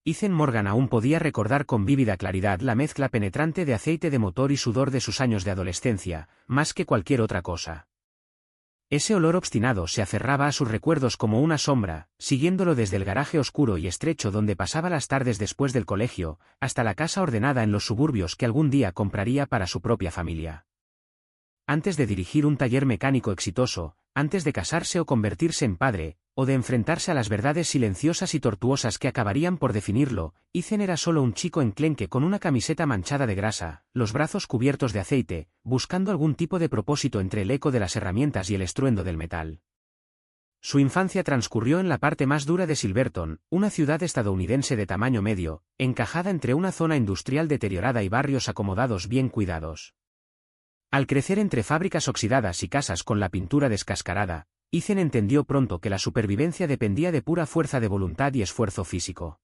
Ethan Morgan aún podía recordar con vívida claridad la mezcla penetrante de aceite de motor y sudor de sus años de adolescencia, más que cualquier otra cosa. Ese olor obstinado se aferraba a sus recuerdos como una sombra, siguiéndolo desde el garaje oscuro y estrecho donde pasaba las tardes después del colegio, hasta la casa ordenada en los suburbios que algún día compraría para su propia familia. Antes de dirigir un taller mecánico exitoso, antes de casarse o convertirse en padre, o de enfrentarse a las verdades silenciosas y tortuosas que acabarían por definirlo, Ethan era solo un chico enclenque con una camiseta manchada de grasa, los brazos cubiertos de aceite, buscando algún tipo de propósito entre el eco de las herramientas y el estruendo del metal. Su infancia transcurrió en la parte más dura de Silverton, una ciudad estadounidense de tamaño medio, encajada entre una zona industrial deteriorada y barrios acomodados bien cuidados. Al crecer entre fábricas oxidadas y casas con la pintura descascarada, Ethan entendió pronto que la supervivencia dependía de pura fuerza de voluntad y esfuerzo físico.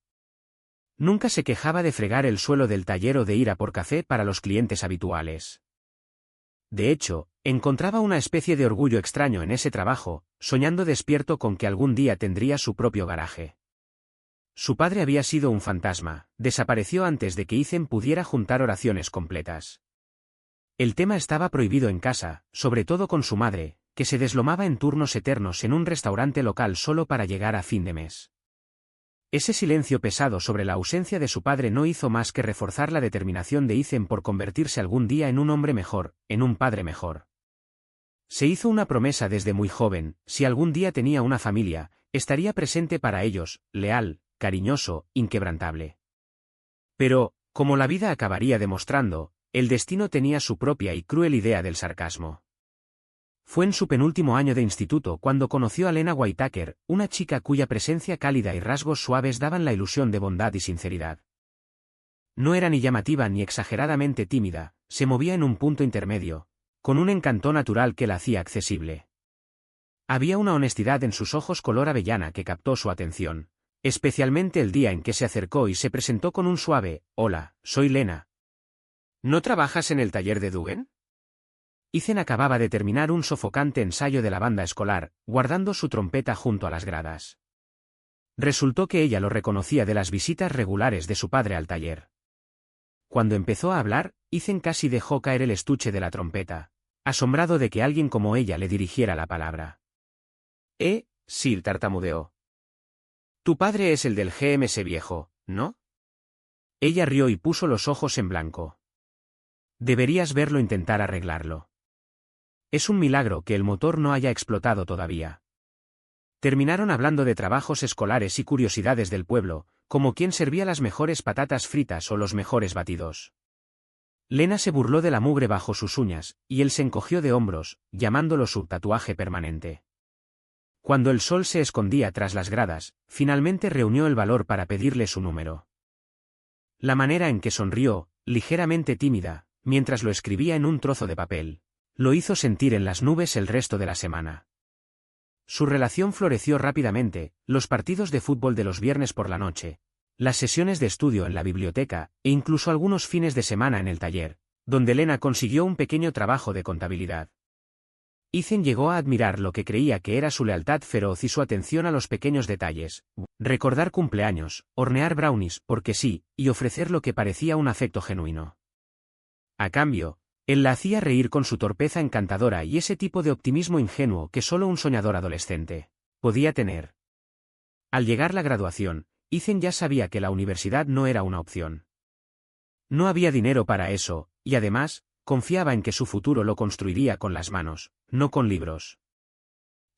Nunca se quejaba de fregar el suelo del taller o de ir a por café para los clientes habituales. De hecho, encontraba una especie de orgullo extraño en ese trabajo, soñando despierto con que algún día tendría su propio garaje. Su padre había sido un fantasma, desapareció antes de que Ethan pudiera juntar oraciones completas. El tema estaba prohibido en casa, sobre todo con su madre, que se deslomaba en turnos eternos en un restaurante local solo para llegar a fin de mes. Ese silencio pesado sobre la ausencia de su padre no hizo más que reforzar la determinación de Ethan por convertirse algún día en un hombre mejor, en un padre mejor. Se hizo una promesa desde muy joven: si algún día tenía una familia, estaría presente para ellos, leal, cariñoso, inquebrantable. Pero, como la vida acabaría demostrando, el destino tenía su propia y cruel idea del sarcasmo. Fue en su penúltimo año de instituto cuando conoció a Lena Whitaker, una chica cuya presencia cálida y rasgos suaves daban la ilusión de bondad y sinceridad. No era ni llamativa ni exageradamente tímida, se movía en un punto intermedio, con un encanto natural que la hacía accesible. Había una honestidad en sus ojos color avellana que captó su atención, especialmente el día en que se acercó y se presentó con un suave: «Hola, soy Lena». «¿No trabajas en el taller de Dugan?» Ethan acababa de terminar un sofocante ensayo de la banda escolar, guardando su trompeta junto a las gradas. Resultó que ella lo reconocía de las visitas regulares de su padre al taller. Cuando empezó a hablar, Ethan casi dejó caer el estuche de la trompeta, asombrado de que alguien como ella le dirigiera la palabra. Sí, tartamudeó. Tu padre es el del GMS viejo, ¿no? Ella rió y puso los ojos en blanco. Deberías verlo intentar arreglarlo. Es un milagro que el motor no haya explotado todavía. Terminaron hablando de trabajos escolares y curiosidades del pueblo, como quién servía las mejores patatas fritas o los mejores batidos. Lena se burló de la mugre bajo sus uñas, y él se encogió de hombros, llamándolo su tatuaje permanente. Cuando el sol se escondía tras las gradas, finalmente reunió el valor para pedirle su número. La manera en que sonrió, ligeramente tímida, mientras lo escribía en un trozo de papel, lo hizo sentir en las nubes el resto de la semana. Su relación floreció rápidamente: los partidos de fútbol de los viernes por la noche, las sesiones de estudio en la biblioteca, e incluso algunos fines de semana en el taller, donde Lena consiguió un pequeño trabajo de contabilidad. Ethan llegó a admirar lo que creía que era su lealtad feroz y su atención a los pequeños detalles: recordar cumpleaños, hornear brownies porque sí, y ofrecer lo que parecía un afecto genuino. A cambio, él la hacía reír con su torpeza encantadora y ese tipo de optimismo ingenuo que solo un soñador adolescente podía tener. Al llegar la graduación, Ethan ya sabía que la universidad no era una opción. No había dinero para eso, y además, confiaba en que su futuro lo construiría con las manos, no con libros.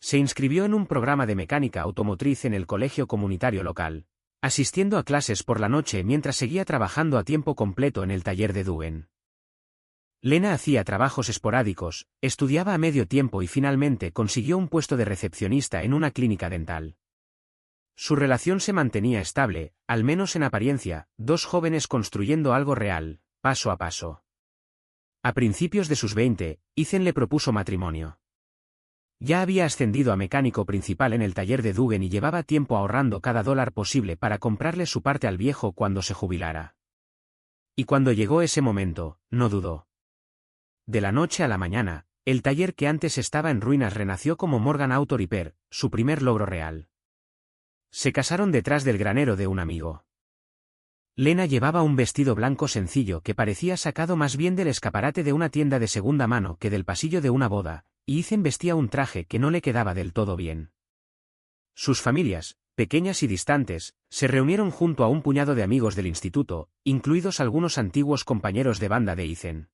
Se inscribió en un programa de mecánica automotriz en el colegio comunitario local, asistiendo a clases por la noche mientras seguía trabajando a tiempo completo en el taller de Dugan. Lena hacía trabajos esporádicos, estudiaba a medio tiempo y finalmente consiguió un puesto de recepcionista en una clínica dental. Su relación se mantenía estable, al menos en apariencia, dos jóvenes construyendo algo real, paso a paso. A principios de sus 20, Ethan le propuso matrimonio. Ya había ascendido a mecánico principal en el taller de Dugan y llevaba tiempo ahorrando cada dólar posible para comprarle su parte al viejo cuando se jubilara. Y cuando llegó ese momento, no dudó. De la noche a la mañana, el taller que antes estaba en ruinas renació como Morgan Auto Repair, su primer logro real. Se casaron detrás del granero de un amigo. Lena llevaba un vestido blanco sencillo que parecía sacado más bien del escaparate de una tienda de segunda mano que del pasillo de una boda, y Ethan vestía un traje que no le quedaba del todo bien. Sus familias, pequeñas y distantes, se reunieron junto a un puñado de amigos del instituto, incluidos algunos antiguos compañeros de banda de Ethan.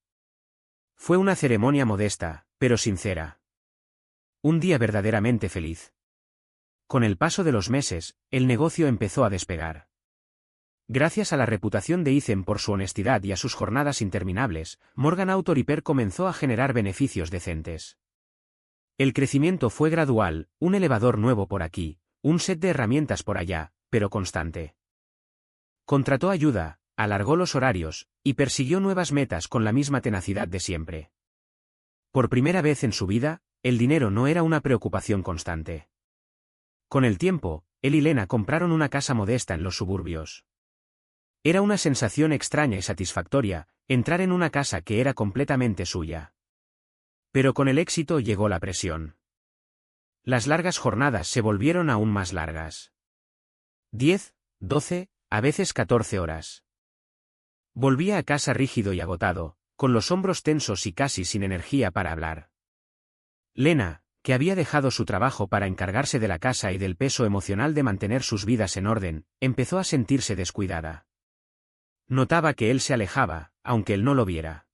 Fue una ceremonia modesta, pero sincera. Un día verdaderamente feliz. Con el paso de los meses, el negocio empezó a despegar. Gracias a la reputación de Ethan por su honestidad y a sus jornadas interminables, Morgan Auto Repair comenzó a generar beneficios decentes. El crecimiento fue gradual, un elevador nuevo por aquí, un set de herramientas por allá, pero constante. Contrató ayuda, alargó los horarios, y persiguió nuevas metas con la misma tenacidad de siempre. Por primera vez en su vida, el dinero no era una preocupación constante. Con el tiempo, él y Lena compraron una casa modesta en los suburbios. Era una sensación extraña y satisfactoria, entrar en una casa que era completamente suya. Pero con el éxito llegó la presión. Las largas jornadas se volvieron aún más largas. 10, 12, a veces 14 horas. Volvía a casa rígido y agotado, con los hombros tensos y casi sin energía para hablar. Lena, que había dejado su trabajo para encargarse de la casa y del peso emocional de mantener sus vidas en orden, empezó a sentirse descuidada. Notaba que él se alejaba, aunque él no lo viera.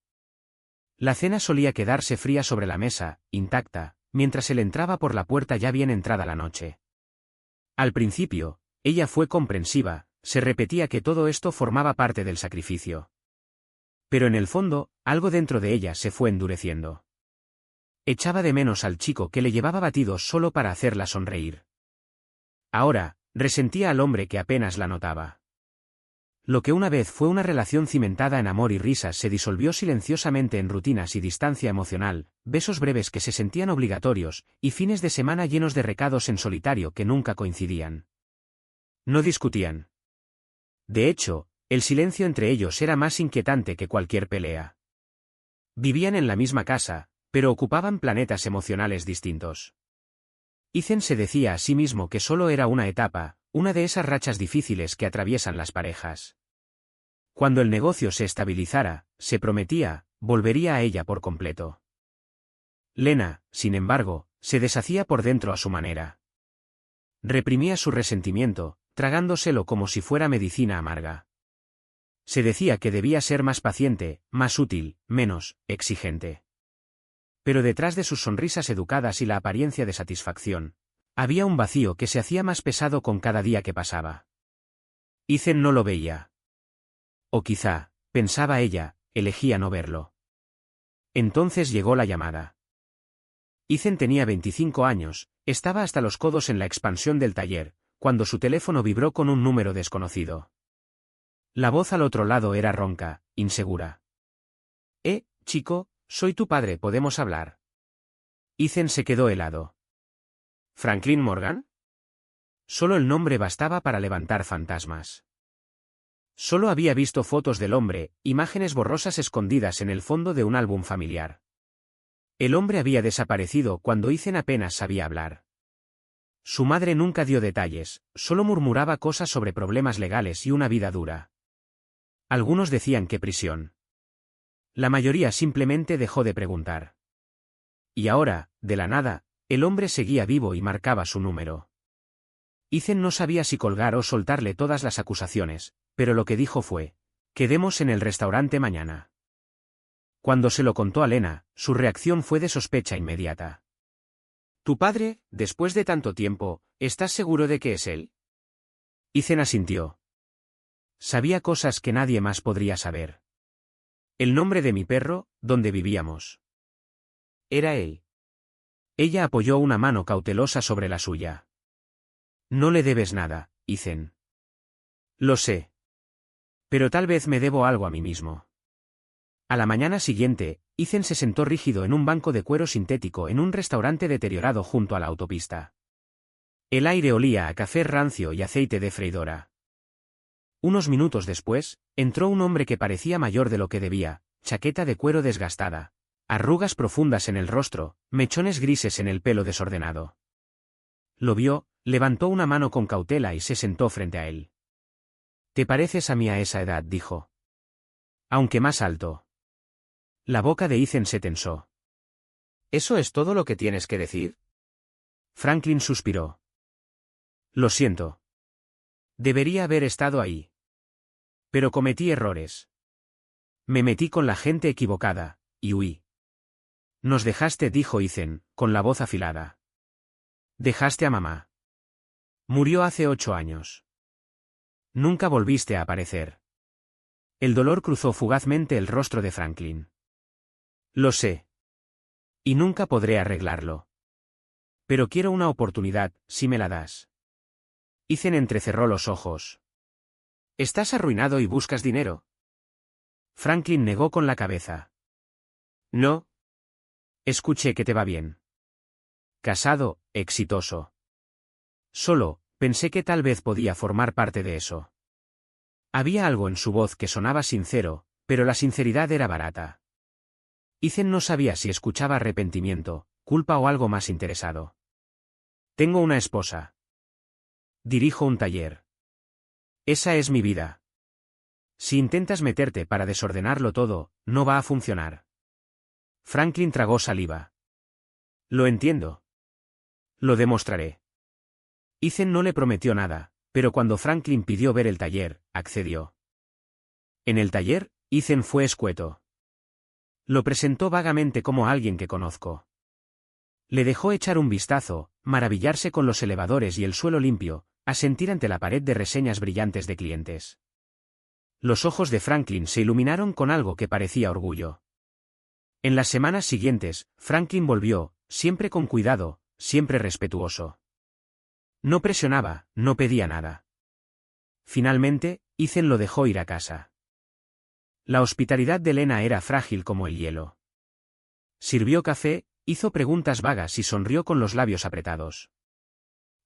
La cena solía quedarse fría sobre la mesa, intacta, mientras él entraba por la puerta ya bien entrada la noche. Al principio, ella fue comprensiva, se repetía que todo esto formaba parte del sacrificio. Pero en el fondo, algo dentro de ella se fue endureciendo. Echaba de menos al chico que le llevaba batidos solo para hacerla sonreír. Ahora, resentía al hombre que apenas la notaba. Lo que una vez fue una relación cimentada en amor y risas se disolvió silenciosamente en rutinas y distancia emocional, besos breves que se sentían obligatorios, y fines de semana llenos de recados en solitario que nunca coincidían. No discutían. De hecho, el silencio entre ellos era más inquietante que cualquier pelea. Vivían en la misma casa, pero ocupaban planetas emocionales distintos. Ethan se decía a sí mismo que solo era una etapa, una de esas rachas difíciles que atraviesan las parejas. Cuando el negocio se estabilizara, se prometía, volvería a ella por completo. Lena, sin embargo, se deshacía por dentro a su manera. Reprimía su resentimiento, tragándoselo como si fuera medicina amarga. Se decía que debía ser más paciente, más útil, menos exigente. Pero detrás de sus sonrisas educadas y la apariencia de satisfacción, había un vacío que se hacía más pesado con cada día que pasaba. Ethan no lo veía. O quizá, pensaba ella, elegía no verlo. Entonces llegó la llamada. Ethan tenía 25 años, estaba hasta los codos en la expansión del taller, cuando su teléfono vibró con un número desconocido. La voz al otro lado era ronca, insegura. Chico, soy tu padre, ¿podemos hablar? Ethan se quedó helado. ¿Franklin Morgan? Solo el nombre bastaba para levantar fantasmas. Solo había visto fotos del hombre, imágenes borrosas escondidas en el fondo de un álbum familiar. El hombre había desaparecido cuando Ethan apenas sabía hablar. Su madre nunca dio detalles, solo murmuraba cosas sobre problemas legales y una vida dura. Algunos decían que prisión. La mayoría simplemente dejó de preguntar. Y ahora, de la nada, el hombre seguía vivo y marcaba su número. Ethan no sabía si colgar o soltarle todas las acusaciones, pero lo que dijo fue: quedemos en el restaurante mañana. Cuando se lo contó a Lena, su reacción fue de sospecha inmediata. ¿Tu padre, después de tanto tiempo, estás seguro de que es él? Ethan asintió. Sabía cosas que nadie más podría saber. El nombre de mi perro, donde vivíamos. Era él. Ella apoyó una mano cautelosa sobre la suya. No le debes nada, Ethan. Lo sé. Pero tal vez me debo algo a mí mismo. A la mañana siguiente, Ethan se sentó rígido en un banco de cuero sintético en un restaurante deteriorado junto a la autopista. El aire olía a café rancio y aceite de freidora. Unos minutos después, entró un hombre que parecía mayor de lo que debía, chaqueta de cuero desgastada, arrugas profundas en el rostro, mechones grises en el pelo desordenado. Lo vio, levantó una mano con cautela y se sentó frente a él. Te pareces a mí a esa edad, dijo. Aunque más alto. La boca de Ethan se tensó. ¿Eso es todo lo que tienes que decir? Franklin suspiró. Lo siento. Debería haber estado ahí. Pero cometí errores. Me metí con la gente equivocada, y huí. Nos dejaste, dijo Ethan, con la voz afilada. Dejaste a mamá. Murió hace 8 años. Nunca volviste a aparecer. El dolor cruzó fugazmente el rostro de Franklin. Lo sé. Y nunca podré arreglarlo. Pero quiero una oportunidad, si me la das. Ethan entrecerró los ojos. ¿Estás arruinado y buscas dinero? Franklin negó con la cabeza. No. Escuché que te va bien. Casado, exitoso. Solo, pensé que tal vez podía formar parte de eso. Había algo en su voz que sonaba sincero, pero la sinceridad era barata. Ethan no sabía si escuchaba arrepentimiento, culpa o algo más interesado. Tengo una esposa. Dirijo un taller. Esa es mi vida. Si intentas meterte para desordenarlo todo, no va a funcionar. Franklin tragó saliva. Lo entiendo. Lo demostraré. Ethan no le prometió nada, pero cuando Franklin pidió ver el taller, accedió. En el taller, Ethan fue escueto. Lo presentó vagamente como alguien que conozco. Le dejó echar un vistazo, maravillarse con los elevadores y el suelo limpio, asentir ante la pared de reseñas brillantes de clientes. Los ojos de Franklin se iluminaron con algo que parecía orgullo. En las semanas siguientes, Franklin volvió, siempre con cuidado, siempre respetuoso. No presionaba, no pedía nada. Finalmente, Ethan lo dejó ir a casa. La hospitalidad de Lena era frágil como el hielo. Sirvió café, hizo preguntas vagas y sonrió con los labios apretados.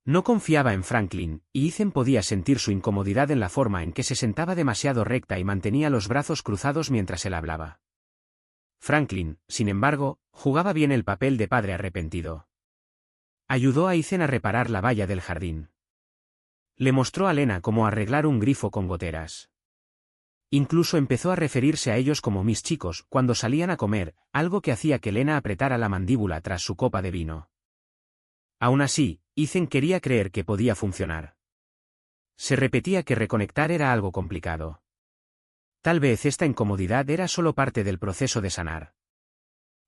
No confiaba en Franklin, y Ethan podía sentir su incomodidad en la forma en que se sentaba demasiado recta y mantenía los brazos cruzados mientras él hablaba. Franklin, sin embargo, jugaba bien el papel de padre arrepentido. Ayudó a Ethan a reparar la valla del jardín. Le mostró a Lena cómo arreglar un grifo con goteras. Incluso empezó a referirse a ellos como mis chicos cuando salían a comer, algo que hacía que Lena apretara la mandíbula tras su copa de vino. Aún así, Ethan quería creer que podía funcionar. Se repetía que reconectar era algo complicado. Tal vez esta incomodidad era solo parte del proceso de sanar.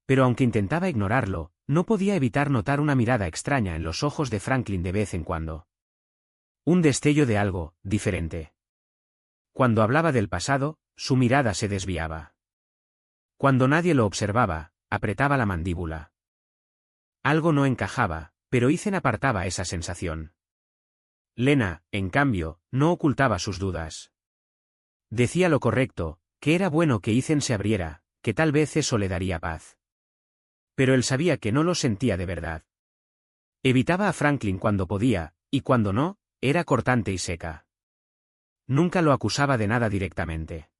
Pero aunque intentaba ignorarlo, no podía evitar notar una mirada extraña en los ojos de Franklin de vez en cuando. Un destello de algo diferente. Cuando hablaba del pasado, su mirada se desviaba. Cuando nadie lo observaba, apretaba la mandíbula. Algo no encajaba, pero Ethan apartaba esa sensación. Lena, en cambio, no ocultaba sus dudas. Decía lo correcto, que era bueno que Ethan se abriera, que tal vez eso le daría paz. Pero él sabía que no lo sentía de verdad. Evitaba a Franklin cuando podía, y cuando no, era cortante y seca. Nunca lo acusaba de nada directamente.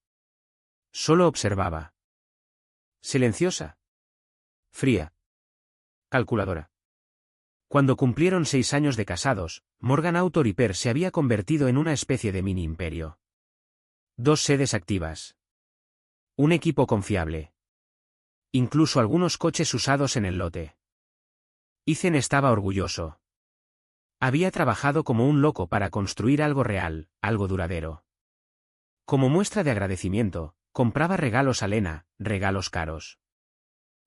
Solo observaba. Silenciosa. Fría. Calculadora. Cuando cumplieron 6 años de casados, Morgan Auto Repair se había convertido en una especie de mini imperio. 2 sedes activas. Un equipo confiable. Incluso algunos coches usados en el lote. Ethan estaba orgulloso. Había trabajado como un loco para construir algo real, algo duradero. Como muestra de agradecimiento, compraba regalos a Lena, regalos caros.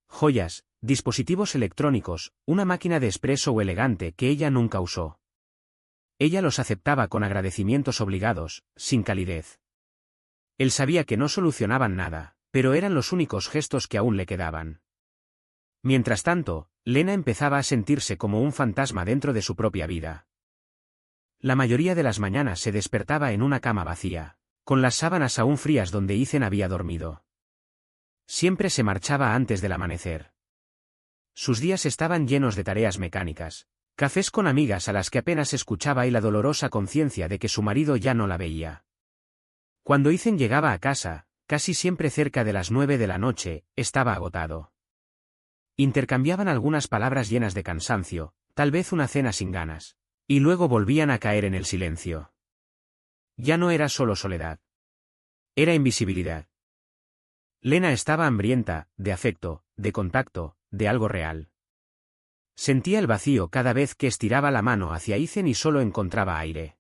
Joyas, dispositivos electrónicos, una máquina de espresso o elegante que ella nunca usó. Ella los aceptaba con agradecimientos obligados, sin calidez. Él sabía que no solucionaban nada, pero eran los únicos gestos que aún le quedaban. Mientras tanto, Lena empezaba a sentirse como un fantasma dentro de su propia vida. La mayoría de las mañanas se despertaba en una cama vacía, con las sábanas aún frías donde Ethan había dormido. Siempre se marchaba antes del amanecer. Sus días estaban llenos de tareas mecánicas, cafés con amigas a las que apenas escuchaba y la dolorosa conciencia de que su marido ya no la veía. Cuando Ethan llegaba a casa, casi siempre cerca de las 9 de la noche, estaba agotado. Intercambiaban algunas palabras llenas de cansancio, tal vez una cena sin ganas, y luego volvían a caer en el silencio. Ya no era solo soledad. Era invisibilidad. Lena estaba hambrienta, de afecto, de contacto, de algo real. Sentía el vacío cada vez que estiraba la mano hacia Ethan y solo encontraba aire.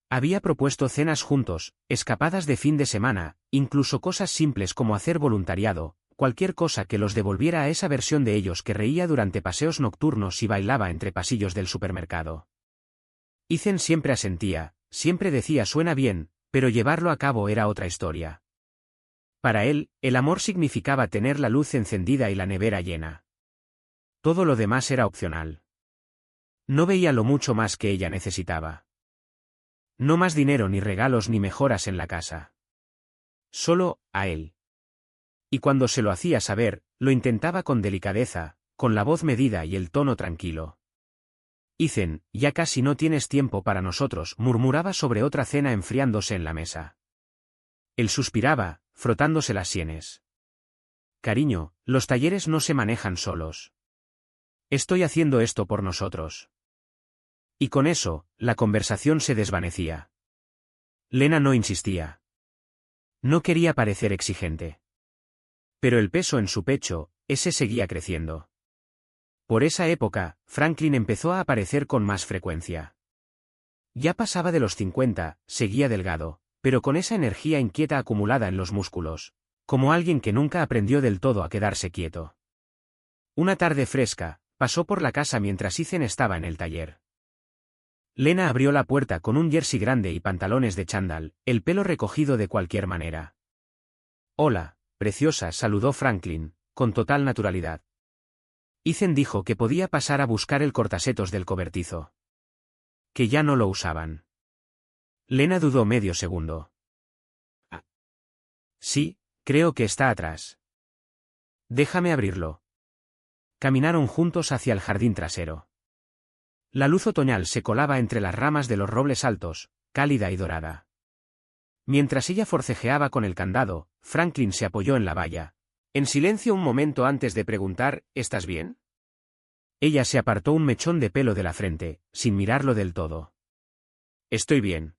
Había propuesto cenas juntos, escapadas de fin de semana, incluso cosas simples como hacer voluntariado, cualquier cosa que los devolviera a esa versión de ellos que reía durante paseos nocturnos y bailaba entre pasillos del supermercado. Ethan siempre asentía, siempre decía suena bien, pero llevarlo a cabo era otra historia. Para él, el amor significaba tener la luz encendida y la nevera llena. Todo lo demás era opcional. No veía lo mucho más que ella necesitaba. No más dinero ni regalos ni mejoras en la casa. Solo, a él. Y cuando se lo hacía saber, lo intentaba con delicadeza, con la voz medida y el tono tranquilo. Ethan, ya casi no tienes tiempo para nosotros, murmuraba sobre otra cena enfriándose en la mesa. Él suspiraba, frotándose las sienes. Cariño, los talleres no se manejan solos. Estoy haciendo esto por nosotros. Y con eso, la conversación se desvanecía. Lena no insistía. No quería parecer exigente. Pero el peso en su pecho, ese seguía creciendo. Por esa época, Franklin empezó a aparecer con más frecuencia. Ya pasaba de los 50, seguía delgado, pero con esa energía inquieta acumulada en los músculos, como alguien que nunca aprendió del todo a quedarse quieto. Una tarde fresca, pasó por la casa mientras Ethan estaba en el taller. Lena abrió la puerta con un jersey grande y pantalones de chándal, el pelo recogido de cualquier manera. «Hola, preciosa», saludó Franklin, con total naturalidad. Ethan dijo que podía pasar a buscar el cortasetos del cobertizo. Que ya no lo usaban. Lena dudó medio segundo. «Ah. Sí, creo que está atrás. Déjame abrirlo». Caminaron juntos hacia el jardín trasero. La luz otoñal se colaba entre las ramas de los robles altos, cálida y dorada. Mientras ella forcejeaba con el candado, Franklin se apoyó en la valla, en silencio un momento antes de preguntar, ¿estás bien? Ella se apartó un mechón de pelo de la frente, sin mirarlo del todo. Estoy bien.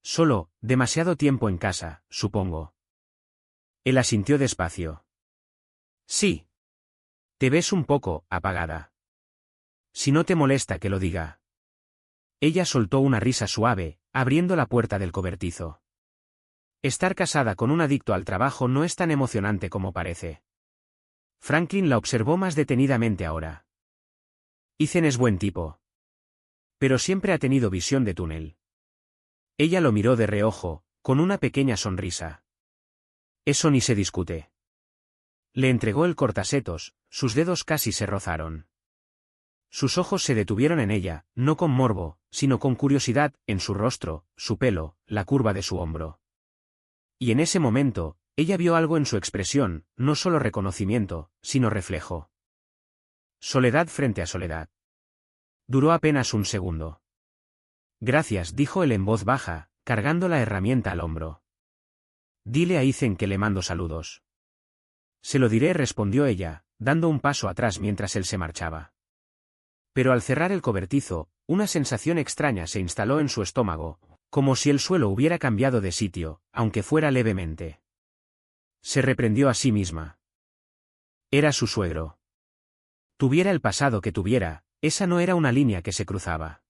Solo, demasiado tiempo en casa, supongo. Él asintió despacio. Sí. Te ves un poco apagada. Si no te molesta que lo diga. Ella soltó una risa suave, abriendo la puerta del cobertizo. Estar casada con un adicto al trabajo no es tan emocionante como parece. Franklin la observó más detenidamente ahora. Ethan es buen tipo. Pero siempre ha tenido visión de túnel. Ella lo miró de reojo, con una pequeña sonrisa. Eso ni se discute. Le entregó el cortasetos, sus dedos casi se rozaron. Sus ojos se detuvieron en ella, no con morbo, sino con curiosidad, en su rostro, su pelo, la curva de su hombro. Y en ese momento, ella vio algo en su expresión, no solo reconocimiento, sino reflejo. Soledad frente a soledad. Duró apenas un segundo. Gracias, dijo él en voz baja, cargando la herramienta al hombro. Dile a Ethan que le mando saludos. Se lo diré, respondió ella, dando un paso atrás mientras él se marchaba. Pero al cerrar el cobertizo, una sensación extraña se instaló en su estómago, como si el suelo hubiera cambiado de sitio, aunque fuera levemente. Se reprendió a sí misma. Era su suegro. Tuviera el pasado que tuviera, esa no era una línea que se cruzaba.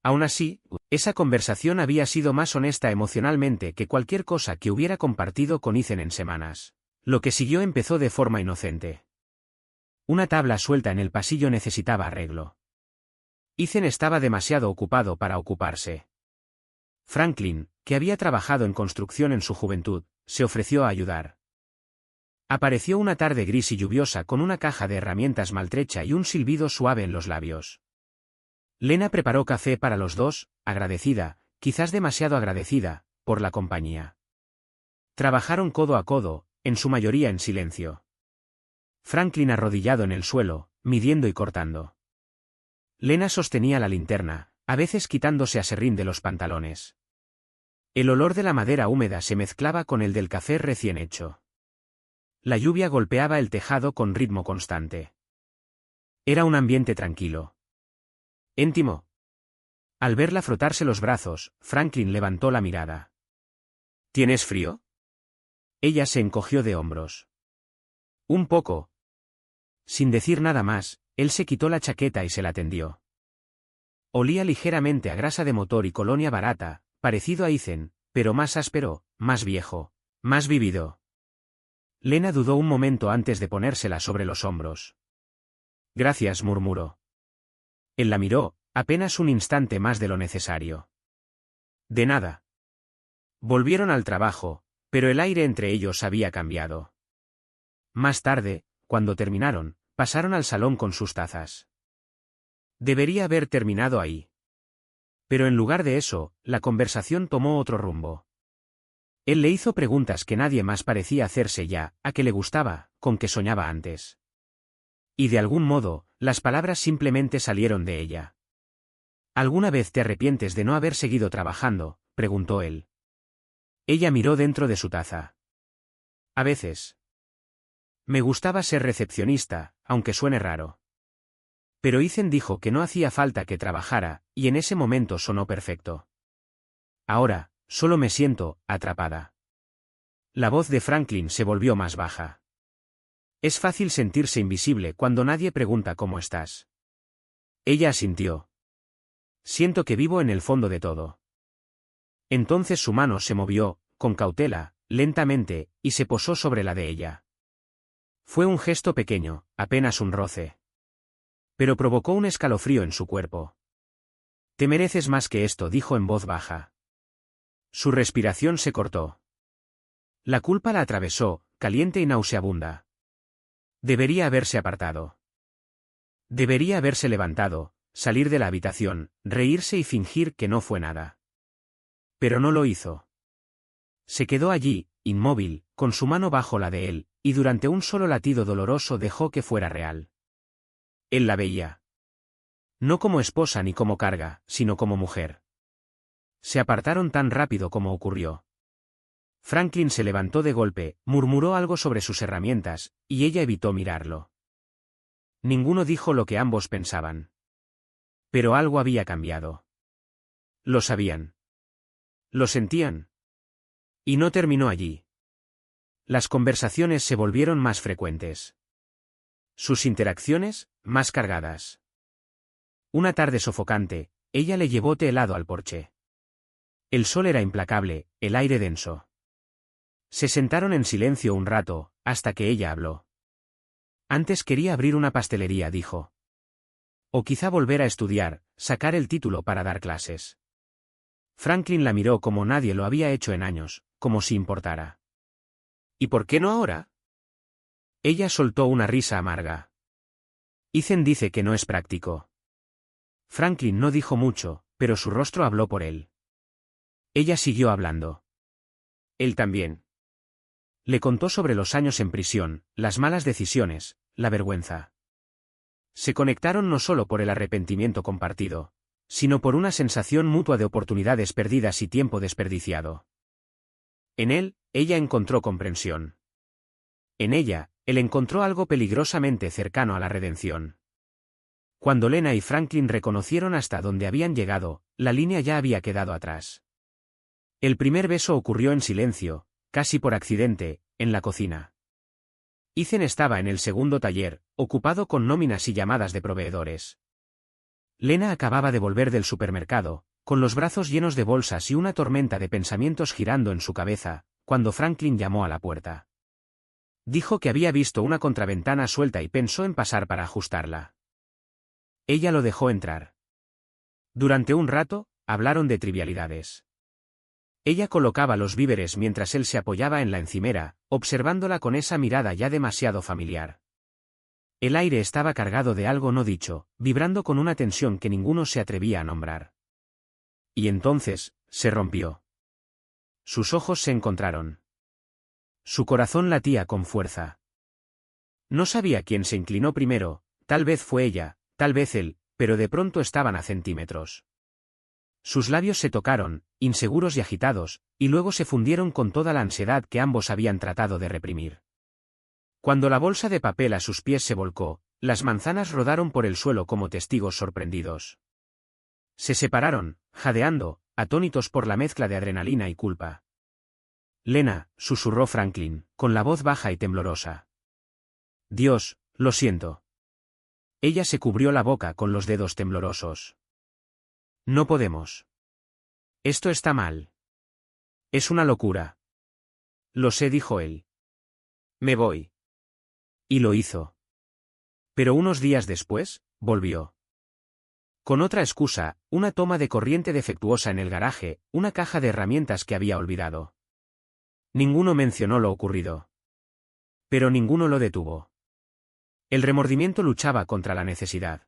Aún así, esa conversación había sido más honesta emocionalmente que cualquier cosa que hubiera compartido con Ethan en semanas. Lo que siguió empezó de forma inocente. Una tabla suelta en el pasillo necesitaba arreglo. Ethan estaba demasiado ocupado para ocuparse. Franklin, que había trabajado en construcción en su juventud, se ofreció a ayudar. Apareció una tarde gris y lluviosa con una caja de herramientas maltrecha y un silbido suave en los labios. Lena preparó café para los dos, agradecida, quizás demasiado agradecida, por la compañía. Trabajaron codo a codo, en su mayoría en silencio. Franklin arrodillado en el suelo, midiendo y cortando. Lena sostenía la linterna, a veces quitándose a serrín de los pantalones. El olor de la madera húmeda se mezclaba con el del café recién hecho. La lluvia golpeaba el tejado con ritmo constante. Era un ambiente tranquilo. Íntimo. Al verla frotarse los brazos, Franklin levantó la mirada. ¿Tienes frío? Ella se encogió de hombros. Un poco. Sin decir nada más, él se quitó la chaqueta y se la tendió. Olía ligeramente a grasa de motor y colonia barata, parecido a Ethan, pero más áspero, más viejo, más vivido. Lena dudó un momento antes de ponérsela sobre los hombros. Gracias, murmuró. Él la miró, apenas un instante más de lo necesario. De nada. Volvieron al trabajo, pero el aire entre ellos había cambiado. Más tarde, cuando terminaron, pasaron al salón con sus tazas. Debería haber terminado ahí. Pero en lugar de eso, la conversación tomó otro rumbo. Él le hizo preguntas que nadie más parecía hacerse ya, a qué le gustaba, con qué soñaba antes. Y de algún modo, las palabras simplemente salieron de ella. ¿Alguna vez te arrepientes de no haber seguido trabajando?, preguntó él. Ella miró dentro de su taza. A veces. Me gustaba ser recepcionista, aunque suene raro. Pero Ethan dijo que no hacía falta que trabajara, y en ese momento sonó perfecto. Ahora, solo me siento atrapada. La voz de Franklin se volvió más baja. Es fácil sentirse invisible cuando nadie pregunta cómo estás. Ella asintió. Siento que vivo en el fondo de todo. Entonces su mano se movió, con cautela, lentamente, y se posó sobre la de ella. Fue un gesto pequeño, apenas un roce. Pero provocó un escalofrío en su cuerpo. Te mereces más que esto, dijo en voz baja. Su respiración se cortó. La culpa la atravesó, caliente y nauseabunda. Debería haberse apartado. Debería haberse levantado, salir de la habitación, reírse y fingir que no fue nada. Pero no lo hizo. Se quedó allí, inmóvil, con su mano bajo la de él, y durante un solo latido doloroso dejó que fuera real. Él la veía. No como esposa ni como carga, sino como mujer. Se apartaron tan rápido como ocurrió. Franklin se levantó de golpe, murmuró algo sobre sus herramientas, y ella evitó mirarlo. Ninguno dijo lo que ambos pensaban. Pero algo había cambiado. Lo sabían. Lo sentían. Y no terminó allí. Las conversaciones se volvieron más frecuentes. Sus interacciones, más cargadas. Una tarde sofocante, ella le llevó té helado al porche. El sol era implacable, el aire denso. Se sentaron en silencio un rato, hasta que ella habló. Antes quería abrir una pastelería, dijo. O quizá volver a estudiar, sacar el título para dar clases. Franklin la miró como nadie lo había hecho en años, como si importara. ¿Y por qué no ahora? Ella soltó una risa amarga. Ethan dice que no es práctico. Franklin no dijo mucho, pero su rostro habló por él. Ella siguió hablando. Él también. Le contó sobre los años en prisión, las malas decisiones, la vergüenza. Se conectaron no solo por el arrepentimiento compartido, sino por una sensación mutua de oportunidades perdidas y tiempo desperdiciado. En él, ella encontró comprensión. En ella, él encontró algo peligrosamente cercano a la redención. Cuando Lena y Franklin reconocieron hasta dónde habían llegado, la línea ya había quedado atrás. El primer beso ocurrió en silencio, casi por accidente, en la cocina. Ethan estaba en el segundo taller, ocupado con nóminas y llamadas de proveedores. Lena acababa de volver del supermercado, con los brazos llenos de bolsas y una tormenta de pensamientos girando en su cabeza, cuando Franklin llamó a la puerta. Dijo que había visto una contraventana suelta y pensó en pasar para ajustarla. Ella lo dejó entrar. Durante un rato, hablaron de trivialidades. Ella colocaba los víveres mientras él se apoyaba en la encimera, observándola con esa mirada ya demasiado familiar. El aire estaba cargado de algo no dicho, vibrando con una tensión que ninguno se atrevía a nombrar. Y entonces, se rompió. Sus ojos se encontraron. Su corazón latía con fuerza. No sabía quién se inclinó primero, tal vez fue ella, tal vez él, pero de pronto estaban a centímetros. Sus labios se tocaron, inseguros y agitados, y luego se fundieron con toda la ansiedad que ambos habían tratado de reprimir. Cuando la bolsa de papel a sus pies se volcó, las manzanas rodaron por el suelo como testigos sorprendidos. Se separaron, jadeando, atónitos por la mezcla de adrenalina y culpa. Lena, susurró Franklin, con la voz baja y temblorosa. Dios, lo siento. Ella se cubrió la boca con los dedos temblorosos. No podemos. Esto está mal. Es una locura. Lo sé, dijo él. Me voy. Y lo hizo. Pero unos días después, volvió. Con otra excusa, una toma de corriente defectuosa en el garaje, una caja de herramientas que había olvidado. Ninguno mencionó lo ocurrido. Pero ninguno lo detuvo. El remordimiento luchaba contra la necesidad.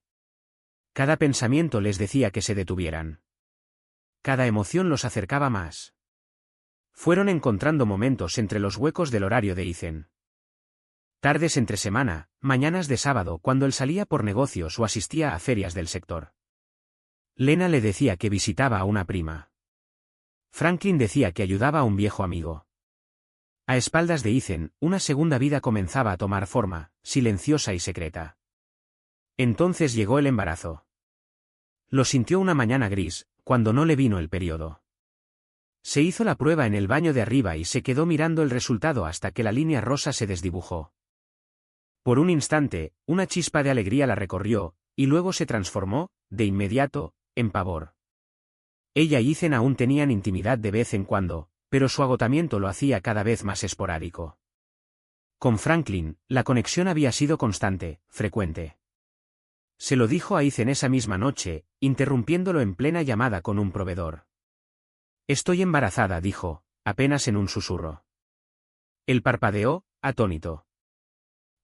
Cada pensamiento les decía que se detuvieran. Cada emoción los acercaba más. Fueron encontrando momentos entre los huecos del horario de Ethan. Tardes entre semana, mañanas de sábado cuando él salía por negocios o asistía a ferias del sector. Lena le decía que visitaba a una prima. Franklin decía que ayudaba a un viejo amigo. A espaldas de Ethan, una segunda vida comenzaba a tomar forma, silenciosa y secreta. Entonces llegó el embarazo. Lo sintió una mañana gris, cuando no le vino el periodo. Se hizo la prueba en el baño de arriba y se quedó mirando el resultado hasta que la línea rosa se desdibujó. Por un instante, una chispa de alegría la recorrió, y luego se transformó, de inmediato, en pavor. Ella y Ethan aún tenían intimidad de vez en cuando, pero su agotamiento lo hacía cada vez más esporádico. Con Franklin, la conexión había sido constante, frecuente. Se lo dijo a Ethan esa misma noche, interrumpiéndolo en plena llamada con un proveedor. Estoy embarazada, dijo, apenas en un susurro. Él parpadeó, atónito.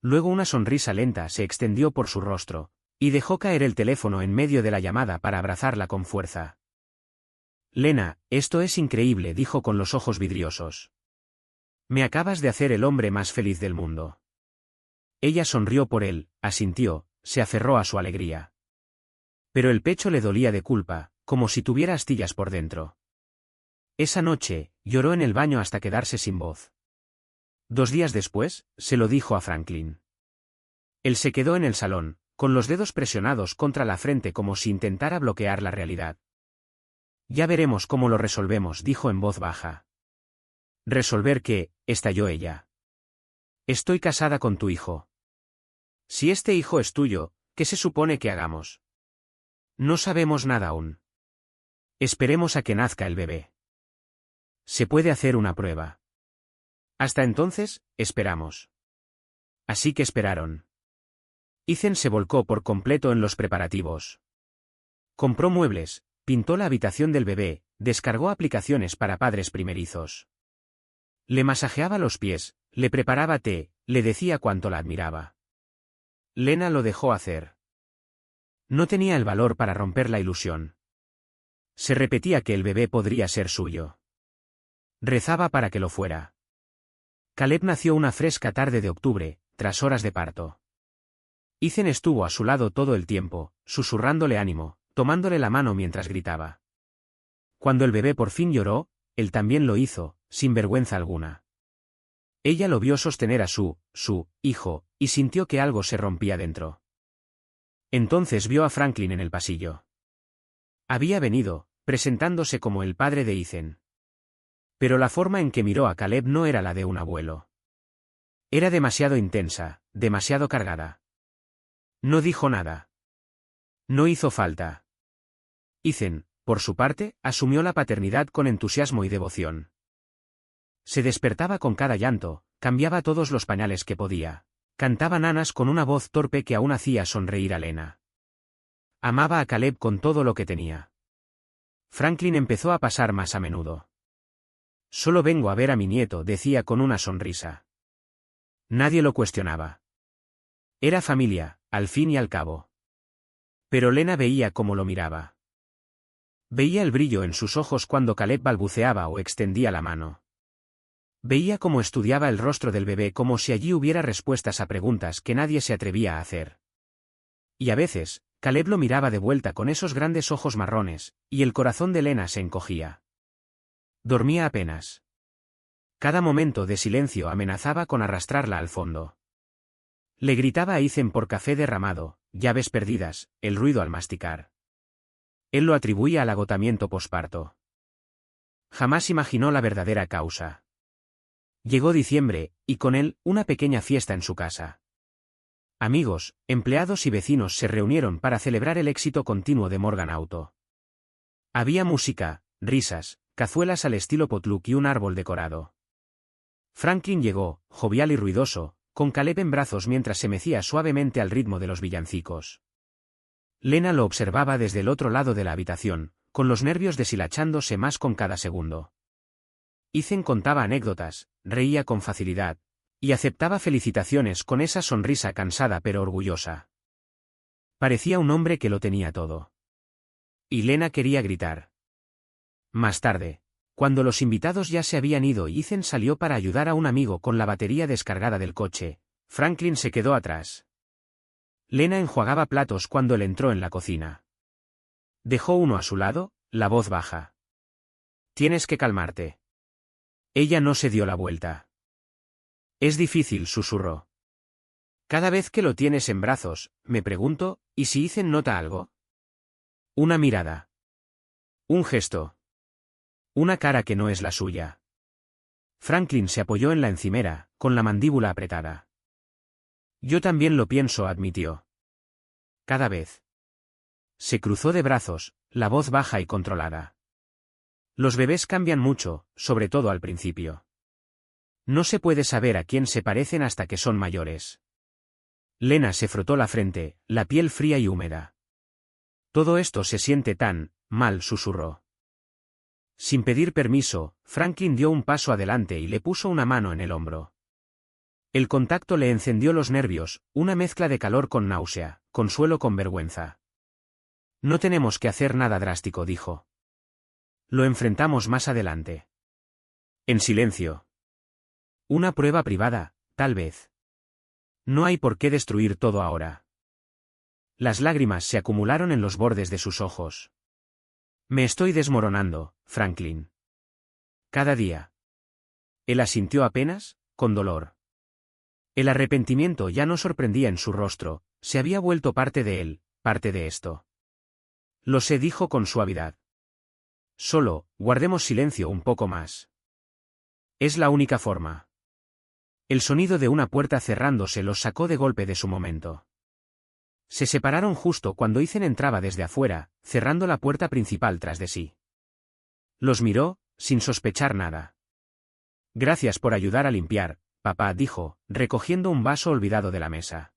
Luego una sonrisa lenta se extendió por su rostro, y dejó caer el teléfono en medio de la llamada para abrazarla con fuerza. Lena, esto es increíble, dijo con los ojos vidriosos. Me acabas de hacer el hombre más feliz del mundo. Ella sonrió por él, asintió, se aferró a su alegría. Pero el pecho le dolía de culpa, como si tuviera astillas por dentro. Esa noche, lloró en el baño hasta quedarse sin voz. 2 días después, se lo dijo a Franklin. Él se quedó en el salón, con los dedos presionados contra la frente como si intentara bloquear la realidad. Ya veremos cómo lo resolvemos, dijo en voz baja. ¿Resolver qué?, estalló ella. Estoy casada con tu hijo. Si este hijo es tuyo, ¿qué se supone que hagamos? No sabemos nada aún. Esperemos a que nazca el bebé. Se puede hacer una prueba. Hasta entonces, esperamos. Así que esperaron. Ethan se volcó por completo en los preparativos. Compró muebles, pintó la habitación del bebé, descargó aplicaciones para padres primerizos. Le masajeaba los pies, le preparaba té, le decía cuánto la admiraba. Lena lo dejó hacer. No tenía el valor para romper la ilusión. Se repetía que el bebé podría ser suyo. Rezaba para que lo fuera. Caleb nació una fresca tarde de octubre, tras horas de parto. Ethan estuvo a su lado todo el tiempo, susurrándole ánimo, tomándole la mano mientras gritaba. Cuando el bebé por fin lloró, él también lo hizo, sin vergüenza alguna. Ella lo vio sostener a su hijo, y sintió que algo se rompía dentro. Entonces vio a Franklin en el pasillo. Había venido, presentándose como el padre de Ethan. Pero la forma en que miró a Caleb no era la de un abuelo. Era demasiado intensa, demasiado cargada. No dijo nada. No hizo falta. Ethan, por su parte, asumió la paternidad con entusiasmo y devoción. Se despertaba con cada llanto, cambiaba todos los pañales que podía. Cantaba nanas con una voz torpe que aún hacía sonreír a Lena. Amaba a Caleb con todo lo que tenía. Franklin empezó a pasar más a menudo. Solo vengo a ver a mi nieto, decía con una sonrisa. Nadie lo cuestionaba. Era familia, al fin y al cabo. Pero Lena veía cómo lo miraba. Veía el brillo en sus ojos cuando Caleb balbuceaba o extendía la mano. Veía cómo estudiaba el rostro del bebé como si allí hubiera respuestas a preguntas que nadie se atrevía a hacer. Y a veces, Caleb lo miraba de vuelta con esos grandes ojos marrones, y el corazón de Lena se encogía. Dormía apenas. Cada momento de silencio amenazaba con arrastrarla al fondo. Le gritaba a Ethan por café derramado, llaves perdidas, el ruido al masticar. Él lo atribuía al agotamiento posparto. Jamás imaginó la verdadera causa. Llegó diciembre, y con él, una pequeña fiesta en su casa. Amigos, empleados y vecinos se reunieron para celebrar el éxito continuo de Morgan Auto. Había música, risas, cazuelas al estilo potluck y un árbol decorado. Franklin llegó, jovial y ruidoso, con Caleb en brazos mientras se mecía suavemente al ritmo de los villancicos. Lena lo observaba desde el otro lado de la habitación, con los nervios deshilachándose más con cada segundo. Ethan contaba anécdotas, reía con facilidad, y aceptaba felicitaciones con esa sonrisa cansada pero orgullosa. Parecía un hombre que lo tenía todo. Y Lena quería gritar. Más tarde, cuando los invitados ya se habían ido y Ethan salió para ayudar a un amigo con la batería descargada del coche, Franklin se quedó atrás. Lena enjuagaba platos cuando él entró en la cocina. Dejó uno a su lado, la voz baja. Tienes que calmarte. Ella no se dio la vuelta. Es difícil, susurró. Cada vez que lo tienes en brazos, me pregunto, ¿y si Ethan nota algo? Una mirada. Un gesto. Una cara que no es la suya. Franklin se apoyó en la encimera, con la mandíbula apretada. Yo también lo pienso, admitió. Cada vez. Se cruzó de brazos, la voz baja y controlada. Los bebés cambian mucho, sobre todo al principio. No se puede saber a quién se parecen hasta que son mayores. Lena se frotó la frente, la piel fría y húmeda. Todo esto se siente tan mal, susurró. Sin pedir permiso, Franklin dio un paso adelante y le puso una mano en el hombro. El contacto le encendió los nervios, una mezcla de calor con náusea, consuelo con vergüenza. No tenemos que hacer nada drástico, dijo. Lo enfrentamos más adelante. En silencio. Una prueba privada, tal vez. No hay por qué destruir todo ahora. Las lágrimas se acumularon en los bordes de sus ojos. Me estoy desmoronando, Franklin. Cada día. Él asintió apenas, con dolor. El arrepentimiento ya no sorprendía en su rostro, se había vuelto parte de él, parte de esto. Lo sé, dijo con suavidad. Solo, guardemos silencio un poco más. Es la única forma. El sonido de una puerta cerrándose los sacó de golpe de su momento. Se separaron justo cuando Ethan entraba desde afuera, cerrando la puerta principal tras de sí. Los miró, sin sospechar nada. Gracias por ayudar a limpiar, papá, dijo, recogiendo un vaso olvidado de la mesa.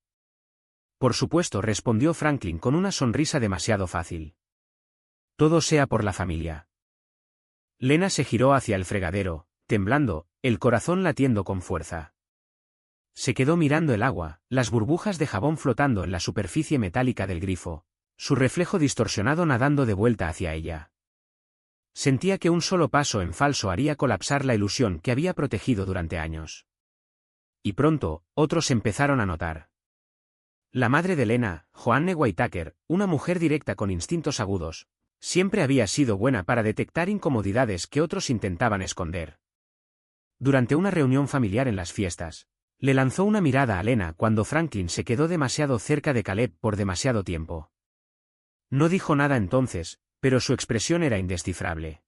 Por supuesto, respondió Franklin con una sonrisa demasiado fácil. Todo sea por la familia. Lena se giró hacia el fregadero, temblando, el corazón latiendo con fuerza. Se quedó mirando el agua, las burbujas de jabón flotando en la superficie metálica del grifo, su reflejo distorsionado nadando de vuelta hacia ella. Sentía que un solo paso en falso haría colapsar la ilusión que había protegido durante años. Y pronto, otros empezaron a notar. La madre de Lena, Joanne Whitaker, una mujer directa con instintos agudos, siempre había sido buena para detectar incomodidades que otros intentaban esconder. Durante una reunión familiar en las fiestas, le lanzó una mirada a Lena cuando Franklin se quedó demasiado cerca de Caleb por demasiado tiempo. No dijo nada entonces, pero su expresión era indescifrable.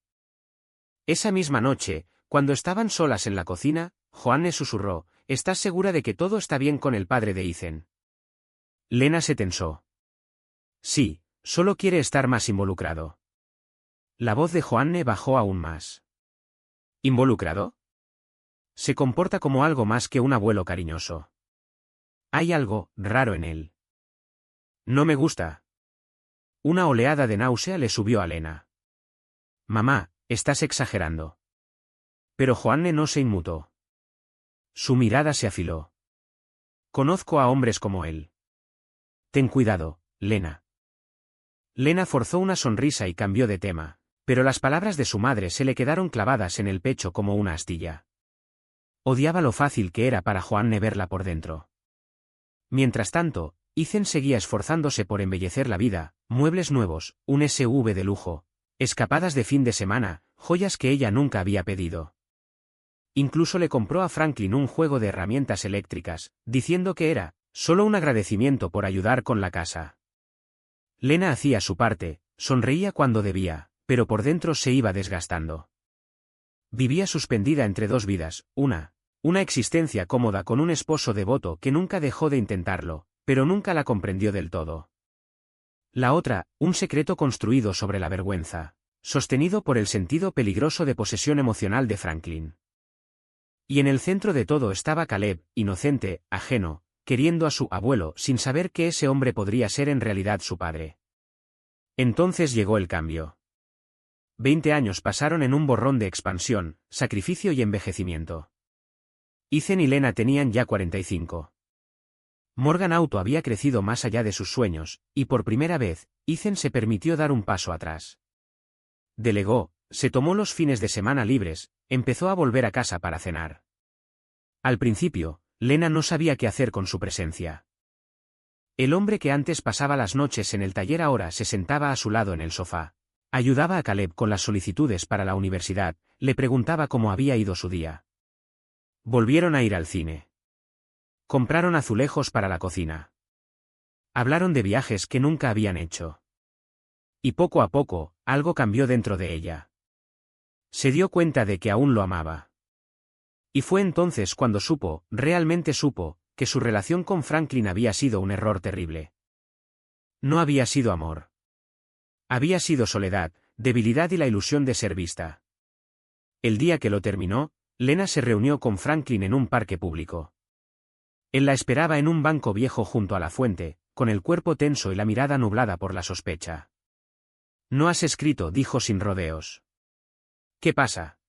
Esa misma noche, cuando estaban solas en la cocina, Joanne susurró, ¿estás segura de que todo está bien con el padre de Ethan? Lena se tensó. Sí, solo quiere estar más involucrado. La voz de Joanne bajó aún más. ¿Involucrado? Se comporta como algo más que un abuelo cariñoso. Hay algo raro en él. No me gusta. Una oleada de náusea le subió a Lena. Mamá, estás exagerando. Pero Joanne no se inmutó. Su mirada se afiló. Conozco a hombres como él. Ten cuidado, Lena. Lena forzó una sonrisa y cambió de tema, pero las palabras de su madre se le quedaron clavadas en el pecho como una astilla. Odiaba lo fácil que era para Joanne verla por dentro. Mientras tanto, Ethan seguía esforzándose por embellecer la vida, muebles nuevos, un SUV de lujo, escapadas de fin de semana, joyas que ella nunca había pedido. Incluso le compró a Franklin un juego de herramientas eléctricas, diciendo que era solo un agradecimiento por ayudar con la casa. Lena hacía su parte, Sonreía cuando debía, pero por dentro se iba desgastando. Vivía suspendida entre dos vidas, una existencia cómoda con un esposo devoto que nunca dejó de intentarlo, pero nunca la comprendió del todo. La otra, un secreto construido sobre la vergüenza, sostenido por el sentido peligroso de posesión emocional de Franklin. Y en el centro de todo estaba Caleb, inocente, ajeno, queriendo a su abuelo sin saber que ese hombre podría ser en realidad su padre. Entonces llegó el cambio. 20 años pasaron en un borrón de expansión, sacrificio y envejecimiento. Ethan y Lena tenían ya 45. Morgan Auto había crecido más allá de sus sueños, y por primera vez, Ethan se permitió dar un paso atrás. Delegó, se tomó los fines de semana libres, empezó a volver a casa para cenar. Al principio, Lena no sabía qué hacer con su presencia. El hombre que antes pasaba las noches en el taller ahora se sentaba a su lado en el sofá. Ayudaba a Caleb con las solicitudes para la universidad, le preguntaba cómo había ido su día. Volvieron a ir al cine. Compraron azulejos para la cocina. Hablaron de viajes que nunca habían hecho. Y poco a poco, algo cambió dentro de ella. Se dio cuenta de que aún lo amaba. Y fue entonces cuando realmente supo, que su relación con Franklin había sido un error terrible. No había sido amor. Había sido soledad, debilidad y la ilusión de ser vista. El día que lo terminó, Lena se reunió con Franklin en un parque público. Él la esperaba en un banco viejo junto a la fuente, con el cuerpo tenso y la mirada nublada por la sospecha. «No has escrito», dijo sin rodeos. «¿Qué pasa?»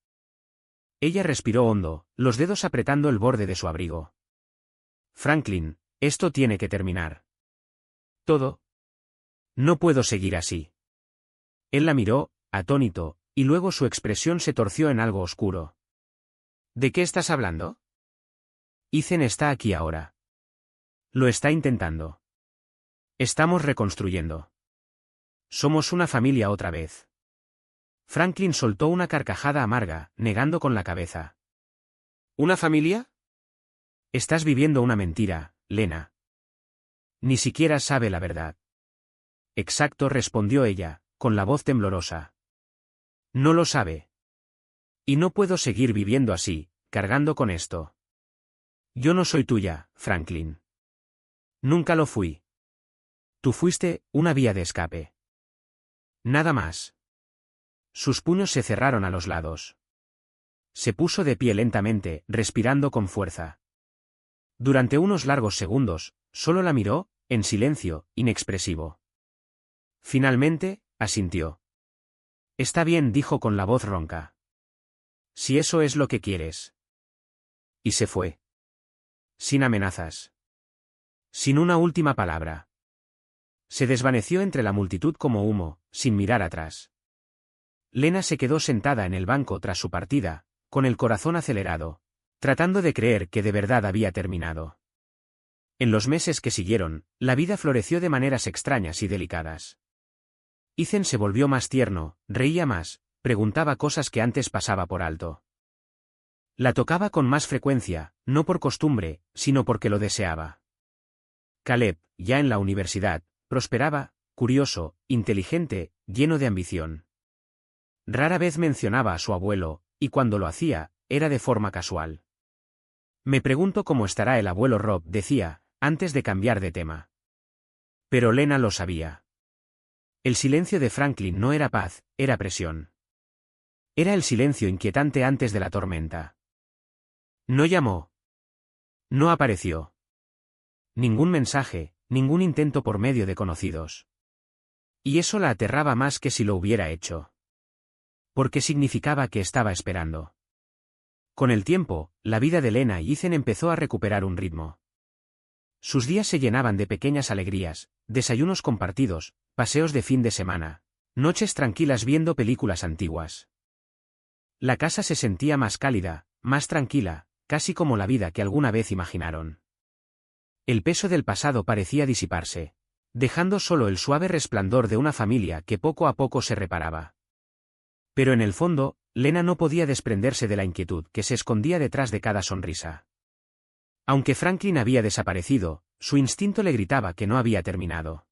Ella respiró hondo, los dedos apretando el borde de su abrigo. «Franklin, esto tiene que terminar». «¿Todo?» «No puedo seguir así». Él la miró, atónito, y luego su expresión se torció en algo oscuro. «¿De qué estás hablando?» «Ethan está aquí ahora. Lo está intentando. Estamos reconstruyendo. Somos una familia otra vez». Franklin soltó una carcajada amarga, negando con la cabeza. «¿Una familia?» «Estás viviendo una mentira, Lena. Ni siquiera sabe la verdad». «Exacto», respondió ella, con la voz temblorosa. «No lo sabe. Y no puedo seguir viviendo así, cargando con esto. Yo no soy tuya, Franklin. Nunca lo fui. Tú fuiste una vía de escape. Nada más». Sus puños se cerraron a los lados. Se puso de pie lentamente, respirando con fuerza. Durante unos largos segundos, solo la miró, en silencio, inexpresivo. Finalmente, asintió. «Está bien», dijo con la voz ronca. «Si eso es lo que quieres». Y se fue. Sin amenazas. Sin una última palabra. Se desvaneció entre la multitud como humo, sin mirar atrás. Lena se quedó sentada en el banco tras su partida, con el corazón acelerado, tratando de creer que de verdad había terminado. En los meses que siguieron, la vida floreció de maneras extrañas y delicadas. Ethan se volvió más tierno, reía más, preguntaba cosas que antes pasaba por alto. La tocaba con más frecuencia, no por costumbre, sino porque lo deseaba. Caleb, ya en la universidad, prosperaba, curioso, inteligente, lleno de ambición. Rara vez mencionaba a su abuelo, y cuando lo hacía, era de forma casual. «Me pregunto cómo estará el abuelo Rob», decía, antes de cambiar de tema. Pero Lena lo sabía. El silencio de Franklin no era paz, era presión. Era el silencio inquietante antes de la tormenta. No llamó. No apareció. Ningún mensaje, ningún intento por medio de conocidos. Y eso la aterraba más que si lo hubiera hecho. Porque significaba que estaba esperando. Con el tiempo, la vida de Lena y Ethan empezó a recuperar un ritmo. Sus días se llenaban de pequeñas alegrías, desayunos compartidos, paseos de fin de semana, noches tranquilas viendo películas antiguas. La casa se sentía más cálida, más tranquila, casi como la vida que alguna vez imaginaron. El peso del pasado parecía disiparse, dejando solo el suave resplandor de una familia que poco a poco se reparaba. Pero en el fondo, Lena no podía desprenderse de la inquietud que se escondía detrás de cada sonrisa. Aunque Franklin había desaparecido, su instinto le gritaba que no había terminado.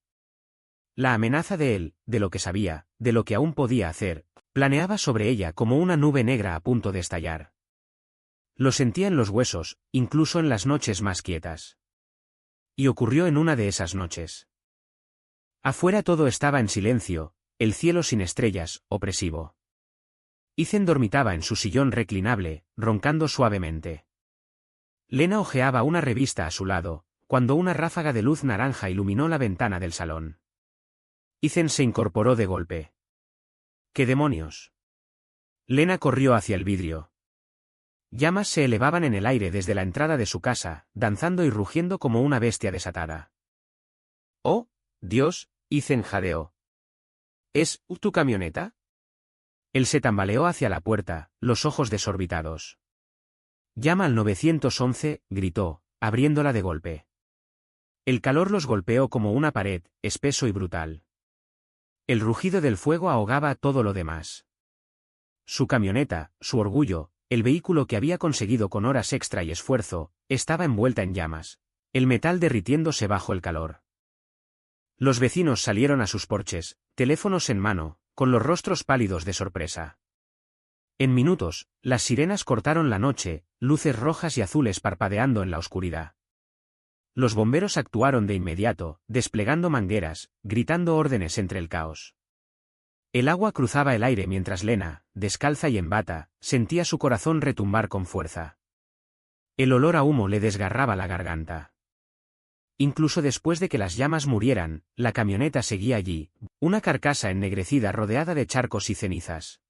La amenaza de él, de lo que sabía, de lo que aún podía hacer, planeaba sobre ella como una nube negra a punto de estallar. Lo sentía en los huesos, incluso en las noches más quietas. Y ocurrió en una de esas noches. Afuera todo estaba en silencio, el cielo sin estrellas, opresivo. Ethan dormitaba en su sillón reclinable, roncando suavemente. Lena hojeaba una revista a su lado, cuando una ráfaga de luz naranja iluminó la ventana del salón. Ethan se incorporó de golpe. ¿Qué demonios? Lena corrió hacia el vidrio. Llamas se elevaban en el aire desde la entrada de su casa, danzando y rugiendo como una bestia desatada. ¡Oh, Dios! Ethan jadeó. ¿Es tu camioneta? Él se tambaleó hacia la puerta, los ojos desorbitados. Llama al 911, gritó, abriéndola de golpe. El calor los golpeó como una pared, espeso y brutal. El rugido del fuego ahogaba todo lo demás. Su camioneta, su orgullo, el vehículo que había conseguido con horas extra y esfuerzo, estaba envuelta en llamas, el metal derritiéndose bajo el calor. Los vecinos salieron a sus porches, teléfonos en mano, con los rostros pálidos de sorpresa. En minutos, las sirenas cortaron la noche, luces rojas y azules parpadeando en la oscuridad. Los bomberos actuaron de inmediato, desplegando mangueras, gritando órdenes entre el caos. El agua cruzaba el aire mientras Lena, descalza y en bata, sentía su corazón retumbar con fuerza. El olor a humo le desgarraba la garganta. Incluso después de que las llamas murieran, la camioneta seguía allí, una carcasa ennegrecida rodeada de charcos y cenizas.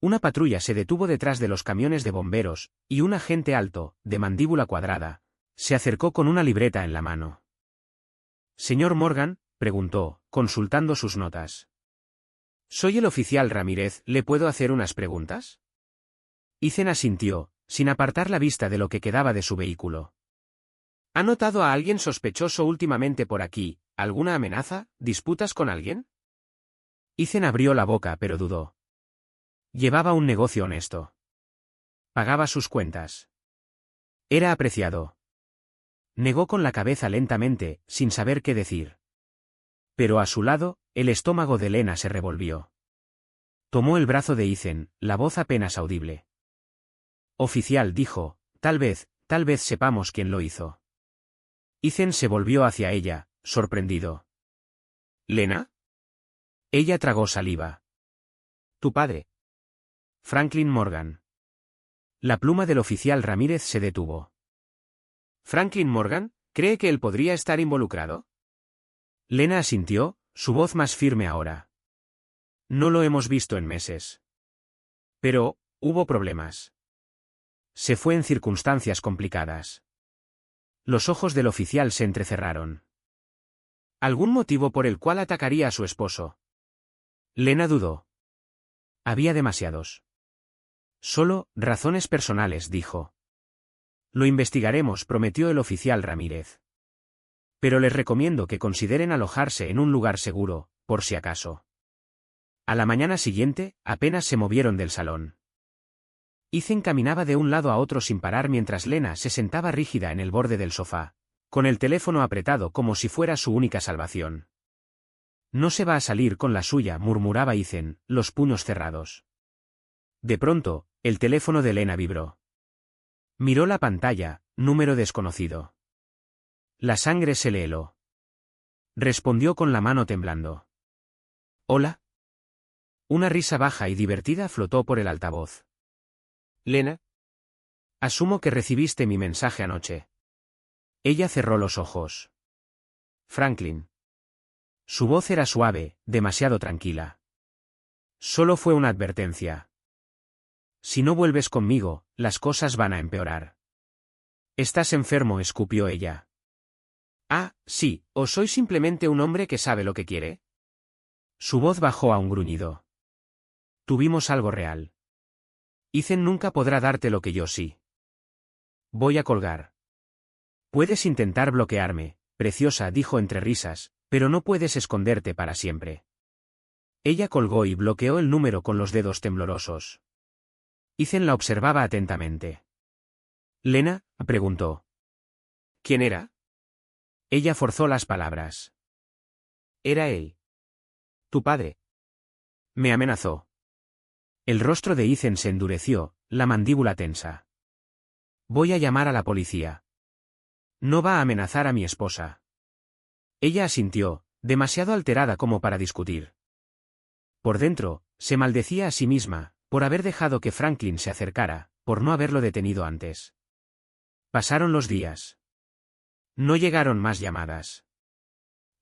Una patrulla se detuvo detrás de los camiones de bomberos, y un agente alto, de mandíbula cuadrada, se acercó con una libreta en la mano. «Señor Morgan», preguntó, consultando sus notas. «Soy el oficial Ramírez, ¿le puedo hacer unas preguntas?» Ethan asintió, sin apartar la vista de lo que quedaba de su vehículo. ¿Ha notado a alguien sospechoso últimamente por aquí? ¿Alguna amenaza? ¿Disputas con alguien? Ethan abrió la boca pero dudó. Llevaba un negocio honesto. Pagaba sus cuentas. Era apreciado. Negó con la cabeza lentamente, sin saber qué decir. Pero a su lado, el estómago de Lena se revolvió. Tomó el brazo de Ethan, la voz apenas audible. Oficial dijo, tal vez sepamos quién lo hizo. Ethan se volvió hacia ella, sorprendido. ¿Lena? Ella tragó saliva. Tu padre. Franklin Morgan. La pluma del oficial Ramírez se detuvo. ¿Franklin Morgan? ¿Cree que él podría estar involucrado? Lena asintió, su voz más firme ahora. No lo hemos visto en meses. Pero, hubo problemas. Se fue en circunstancias complicadas. Los ojos del oficial se entrecerraron. ¿Algún motivo por el cual atacaría a su esposo? Lena dudó. Había demasiados. Solo, razones personales, dijo. Lo investigaremos, prometió el oficial Ramírez. Pero les recomiendo que consideren alojarse en un lugar seguro, por si acaso. A la mañana siguiente, apenas se movieron del salón. Ethan caminaba de un lado a otro sin parar mientras Lena se sentaba rígida en el borde del sofá, con el teléfono apretado como si fuera su única salvación. No se va a salir con la suya, murmuraba Ethan, los puños cerrados. De pronto, el teléfono de Lena vibró. Miró la pantalla, número desconocido. La sangre se le heló. Respondió con la mano temblando. ¿Hola? Una risa baja y divertida flotó por el altavoz. Lena. Asumo que recibiste mi mensaje anoche. Ella cerró los ojos. Franklin. Su voz era suave, demasiado tranquila. Solo fue una advertencia. Si no vuelves conmigo, las cosas van a empeorar. Estás enfermo, escupió ella. Ah, sí, ¿o soy simplemente un hombre que sabe lo que quiere? Su voz bajó a un gruñido. Tuvimos algo real. Ethan nunca podrá darte lo que yo sí. Voy a colgar. Puedes intentar bloquearme, preciosa, dijo entre risas, pero no puedes esconderte para siempre. Ella colgó y bloqueó el número con los dedos temblorosos. Ethan la observaba atentamente. ¿Lena?, preguntó. ¿Quién era? Ella forzó las palabras. Era él. Tu padre. Me amenazó. El rostro de Ethan se endureció, la mandíbula tensa. Voy a llamar a la policía. No va a amenazar a mi esposa. Ella asintió, demasiado alterada como para discutir. Por dentro, se maldecía a sí misma, por haber dejado que Franklin se acercara, por no haberlo detenido antes. Pasaron los días. No llegaron más llamadas.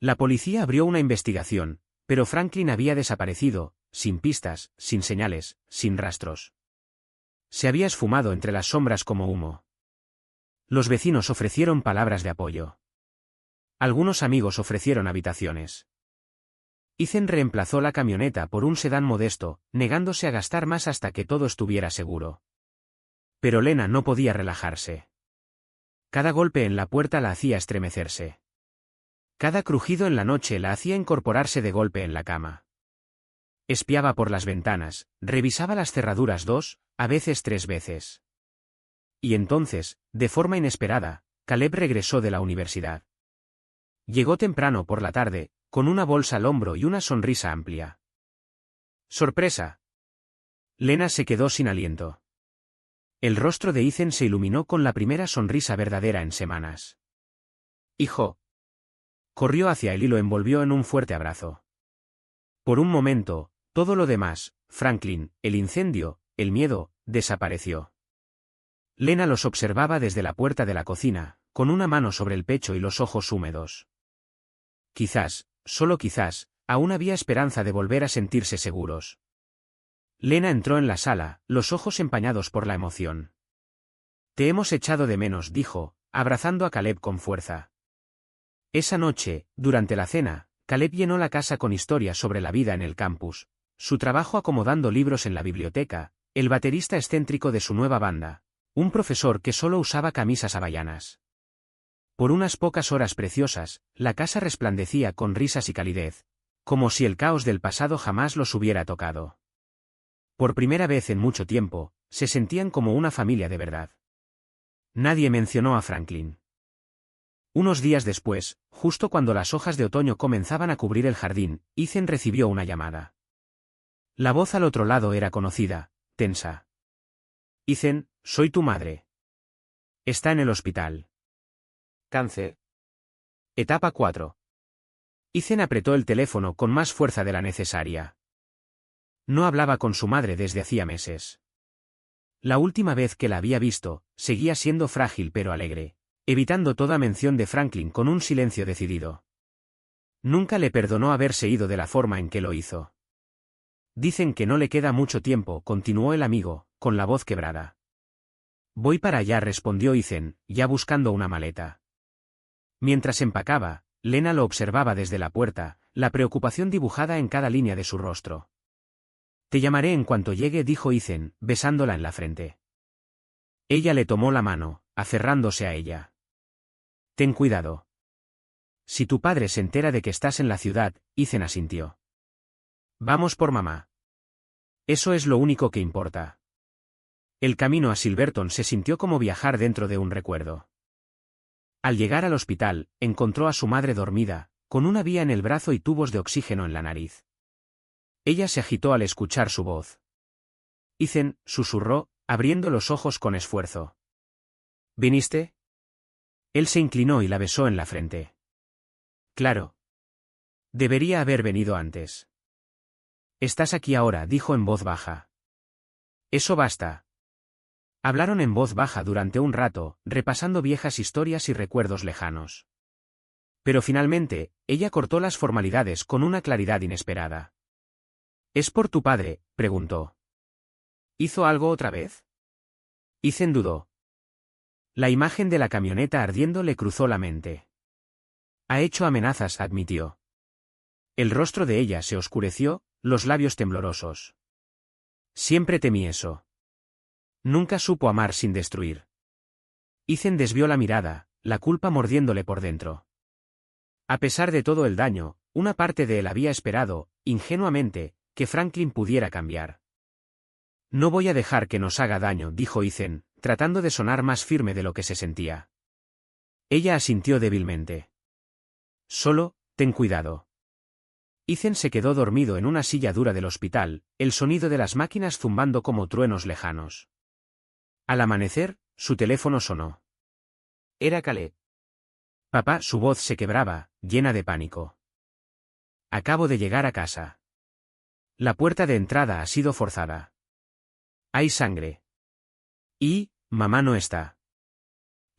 La policía abrió una investigación, pero Franklin había desaparecido, sin pistas, sin señales, sin rastros. Se había esfumado entre las sombras como humo. Los vecinos ofrecieron palabras de apoyo. Algunos amigos ofrecieron habitaciones. Ethan reemplazó la camioneta por un sedán modesto, negándose a gastar más hasta que todo estuviera seguro. Pero Lena no podía relajarse. Cada golpe en la puerta la hacía estremecerse. Cada crujido en la noche la hacía incorporarse de golpe en la cama. Espiaba por las ventanas, revisaba las cerraduras 2, a veces 3 veces. Y entonces, de forma inesperada, Caleb regresó de la universidad. Llegó temprano por la tarde, con una bolsa al hombro y una sonrisa amplia. ¡Sorpresa! Lena se quedó sin aliento. El rostro de Ethan se iluminó con la primera sonrisa verdadera en semanas. Hijo. Corrió hacia él y lo envolvió en un fuerte abrazo. Por un momento, todo lo demás, Franklin, el incendio, el miedo, desapareció. Lena los observaba desde la puerta de la cocina, con una mano sobre el pecho y los ojos húmedos. Quizás, solo quizás, aún había esperanza de volver a sentirse seguros. Lena entró en la sala, los ojos empañados por la emoción. Te hemos echado de menos, dijo, abrazando a Caleb con fuerza. Esa noche, durante la cena, Caleb llenó la casa con historias sobre la vida en el campus, su trabajo acomodando libros en la biblioteca, el baterista excéntrico de su nueva banda, un profesor que solo usaba camisas hawaianas. Por unas pocas horas preciosas, la casa resplandecía con risas y calidez, como si el caos del pasado jamás los hubiera tocado. Por primera vez en mucho tiempo, se sentían como una familia de verdad. Nadie mencionó a Franklin. Unos días después, justo cuando las hojas de otoño comenzaban a cubrir el jardín, Ethan recibió una llamada. La voz al otro lado era conocida, tensa. Ethan, soy tu madre. Está en el hospital. Cáncer. Etapa 4. Ethan apretó el teléfono con más fuerza de la necesaria. No hablaba con su madre desde hacía meses. La última vez que la había visto, seguía siendo frágil pero alegre, evitando toda mención de Franklin con un silencio decidido. Nunca le perdonó haberse ido de la forma en que lo hizo. Dicen que no le queda mucho tiempo, continuó el amigo, con la voz quebrada. Voy para allá, respondió Ethan, ya buscando una maleta. Mientras empacaba, Lena lo observaba desde la puerta, la preocupación dibujada en cada línea de su rostro. Te llamaré en cuanto llegue, dijo Ethan, besándola en la frente. Ella le tomó la mano, aferrándose a ella. Ten cuidado. Si tu padre se entera de que estás en la ciudad, Ethan asintió. Vamos por mamá. Eso es lo único que importa. El camino a Silverton se sintió como viajar dentro de un recuerdo. Al llegar al hospital, encontró a su madre dormida, con una vía en el brazo y tubos de oxígeno en la nariz. Ella se agitó al escuchar su voz. Ethan, susurró, abriendo los ojos con esfuerzo. ¿Viniste? Él se inclinó y la besó en la frente. Claro. Debería haber venido antes. Estás aquí ahora, dijo en voz baja. Eso basta. Hablaron en voz baja durante un rato, repasando viejas historias y recuerdos lejanos. Pero finalmente, ella cortó las formalidades con una claridad inesperada. ¿Es por tu padre?, preguntó. ¿Hizo algo otra vez? Ethan dudó. La imagen de la camioneta ardiendo le cruzó la mente. Ha hecho amenazas, admitió. El rostro de ella se oscureció, los labios temblorosos. Siempre temí eso. Nunca supo amar sin destruir. Ethan desvió la mirada, la culpa mordiéndole por dentro. A pesar de todo el daño, una parte de él había esperado, ingenuamente, que Franklin pudiera cambiar. No voy a dejar que nos haga daño, dijo Ethan, tratando de sonar más firme de lo que se sentía. Ella asintió débilmente. Solo, ten cuidado. Ethan se quedó dormido en una silla dura del hospital, el sonido de las máquinas zumbando como truenos lejanos. Al amanecer, su teléfono sonó. Era Caleb. Papá, su voz se quebraba, llena de pánico. Acabo de llegar a casa. La puerta de entrada ha sido forzada. Hay sangre. Y, mamá no está.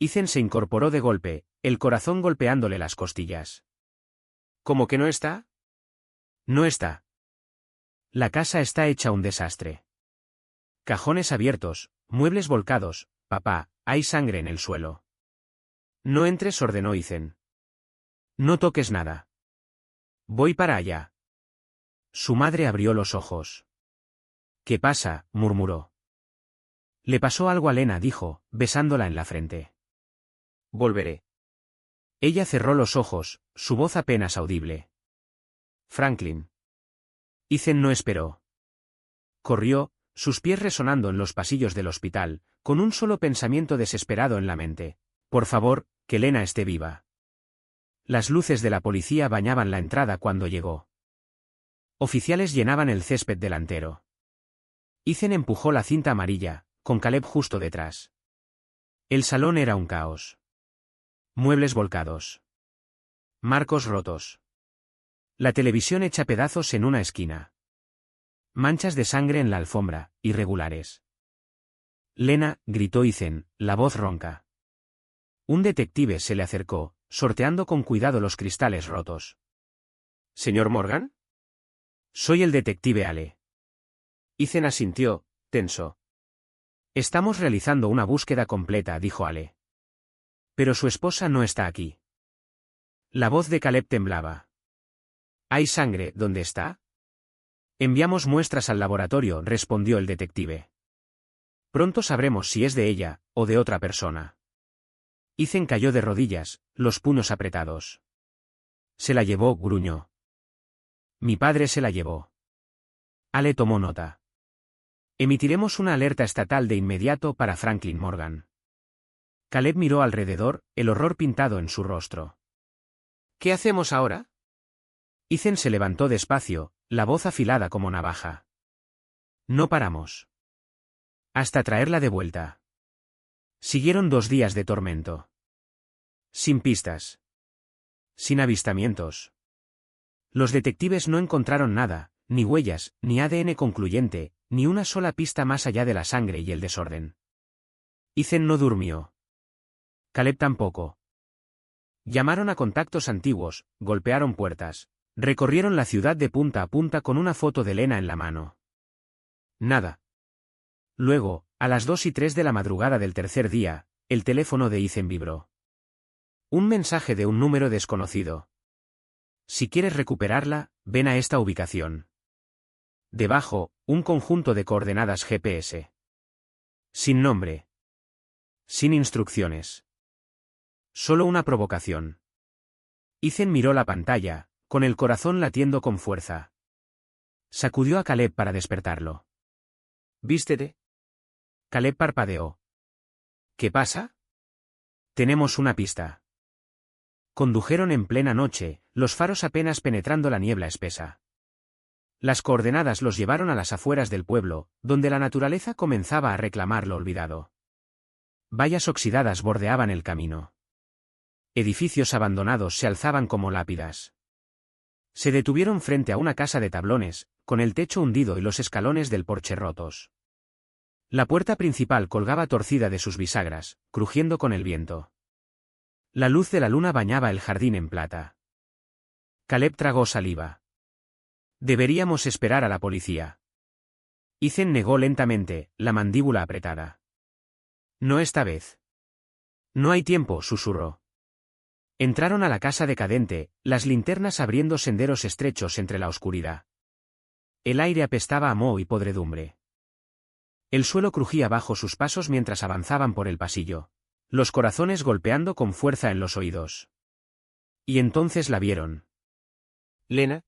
Ethan se incorporó de golpe, el corazón golpeándole las costillas. ¿Cómo que no está? No está. La casa está hecha un desastre. Cajones abiertos, muebles volcados, papá, hay sangre en el suelo. No entres, ordenó Ethan. No toques nada. Voy para allá. Su madre abrió los ojos. ¿Qué pasa?, murmuró. Le pasó algo a Lena, dijo, besándola en la frente. Volveré. Ella cerró los ojos, su voz apenas audible. Franklin. Ethan no esperó. Corrió, sus pies resonando en los pasillos del hospital, con un solo pensamiento desesperado en la mente. Por favor, que Lena esté viva. Las luces de la policía bañaban la entrada cuando llegó. Oficiales llenaban el césped delantero. Ethan empujó la cinta amarilla, con Caleb justo detrás. El salón era un caos. Muebles volcados. Marcos rotos. La televisión hecha pedazos en una esquina. Manchas de sangre en la alfombra, irregulares. Lena, gritó Ethan, la voz ronca. Un detective se le acercó, sorteando con cuidado los cristales rotos. ¿Señor Morgan? Soy el detective Ale. Ethan asintió, tenso. Estamos realizando una búsqueda completa, dijo Ale. Pero su esposa no está aquí. La voz de Caleb temblaba. ¿Hay sangre? ¿Dónde está? Enviamos muestras al laboratorio, respondió el detective. Pronto sabremos si es de ella, o de otra persona. Ethan cayó de rodillas, los puños apretados. Se la llevó, gruñó. Mi padre se la llevó. Ale tomó nota. Emitiremos una alerta estatal de inmediato para Franklin Morgan. Caleb miró alrededor, el horror pintado en su rostro. ¿Qué hacemos ahora? Ethan se levantó despacio, la voz afilada como navaja. No paramos. Hasta traerla de vuelta. Siguieron 2 días de tormento. Sin pistas. Sin avistamientos. Los detectives no encontraron nada, ni huellas, ni ADN concluyente, ni una sola pista más allá de la sangre y el desorden. Ethan no durmió. Caleb tampoco. Llamaron a contactos antiguos, golpearon puertas, recorrieron la ciudad de punta a punta con una foto de Lena en la mano. Nada. Luego, a las 2:03 de la madrugada del tercer día, el teléfono de Ethan vibró. Un mensaje de un número desconocido. Si quieres recuperarla, ven a esta ubicación. Debajo, un conjunto de coordenadas GPS. Sin nombre. Sin instrucciones. Solo una provocación. Ethan miró la pantalla, con el corazón latiendo con fuerza. Sacudió a Caleb para despertarlo. ¿Vístete? Caleb parpadeó. ¿Qué pasa? Tenemos una pista. Condujeron en plena noche, los faros apenas penetrando la niebla espesa. Las coordenadas los llevaron a las afueras del pueblo, donde la naturaleza comenzaba a reclamar lo olvidado. Vallas oxidadas bordeaban el camino. Edificios abandonados se alzaban como lápidas. Se detuvieron frente a una casa de tablones, con el techo hundido y los escalones del porche rotos. La puerta principal colgaba torcida de sus bisagras, crujiendo con el viento. La luz de la luna bañaba el jardín en plata. Caleb tragó saliva. Deberíamos esperar a la policía. Ethan negó lentamente, la mandíbula apretada. No esta vez. No hay tiempo, susurró. Entraron a la casa decadente, las linternas abriendo senderos estrechos entre la oscuridad. El aire apestaba a moho y podredumbre. El suelo crujía bajo sus pasos mientras avanzaban por el pasillo, los corazones golpeando con fuerza en los oídos. Y entonces la vieron. ¿Lena?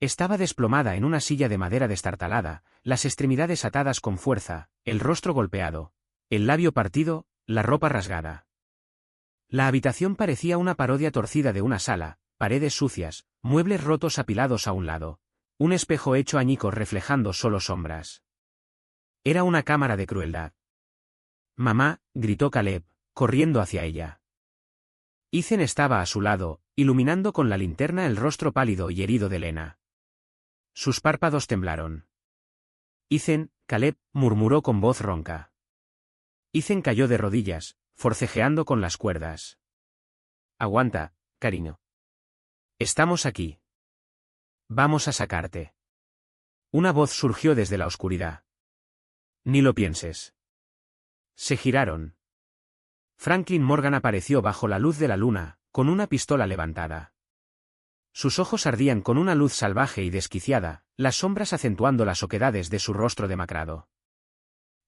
Estaba desplomada en una silla de madera destartalada, las extremidades atadas con fuerza, el rostro golpeado, el labio partido, la ropa rasgada. La habitación parecía una parodia torcida de una sala, paredes sucias, muebles rotos apilados a un lado, un espejo hecho añicos reflejando solo sombras. Era una cámara de crueldad. «Mamá», gritó Caleb, corriendo hacia ella. Ethan estaba a su lado, iluminando con la linterna el rostro pálido y herido de Lena. Sus párpados temblaron. «Ethan», Caleb murmuró con voz ronca. Ethan cayó de rodillas, forcejeando con las cuerdas. «Aguanta, cariño. Estamos aquí. Vamos a sacarte». Una voz surgió desde la oscuridad. «Ni lo pienses». Se giraron. Franklin Morgan apareció bajo la luz de la luna, con una pistola levantada. Sus ojos ardían con una luz salvaje y desquiciada, las sombras acentuando las oquedades de su rostro demacrado.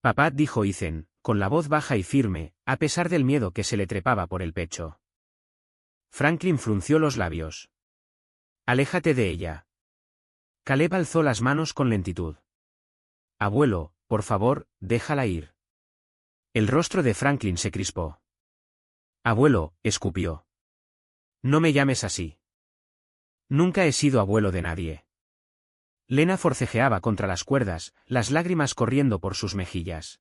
«Papá», dijo Ethan, con la voz baja y firme, a pesar del miedo que se le trepaba por el pecho. Franklin frunció los labios. «Aléjate de ella». Caleb alzó las manos con lentitud. «Abuelo, por favor, déjala ir». El rostro de Franklin se crispó. «Abuelo», escupió. «No me llames así. Nunca he sido abuelo de nadie». Lena forcejeaba contra las cuerdas, las lágrimas corriendo por sus mejillas.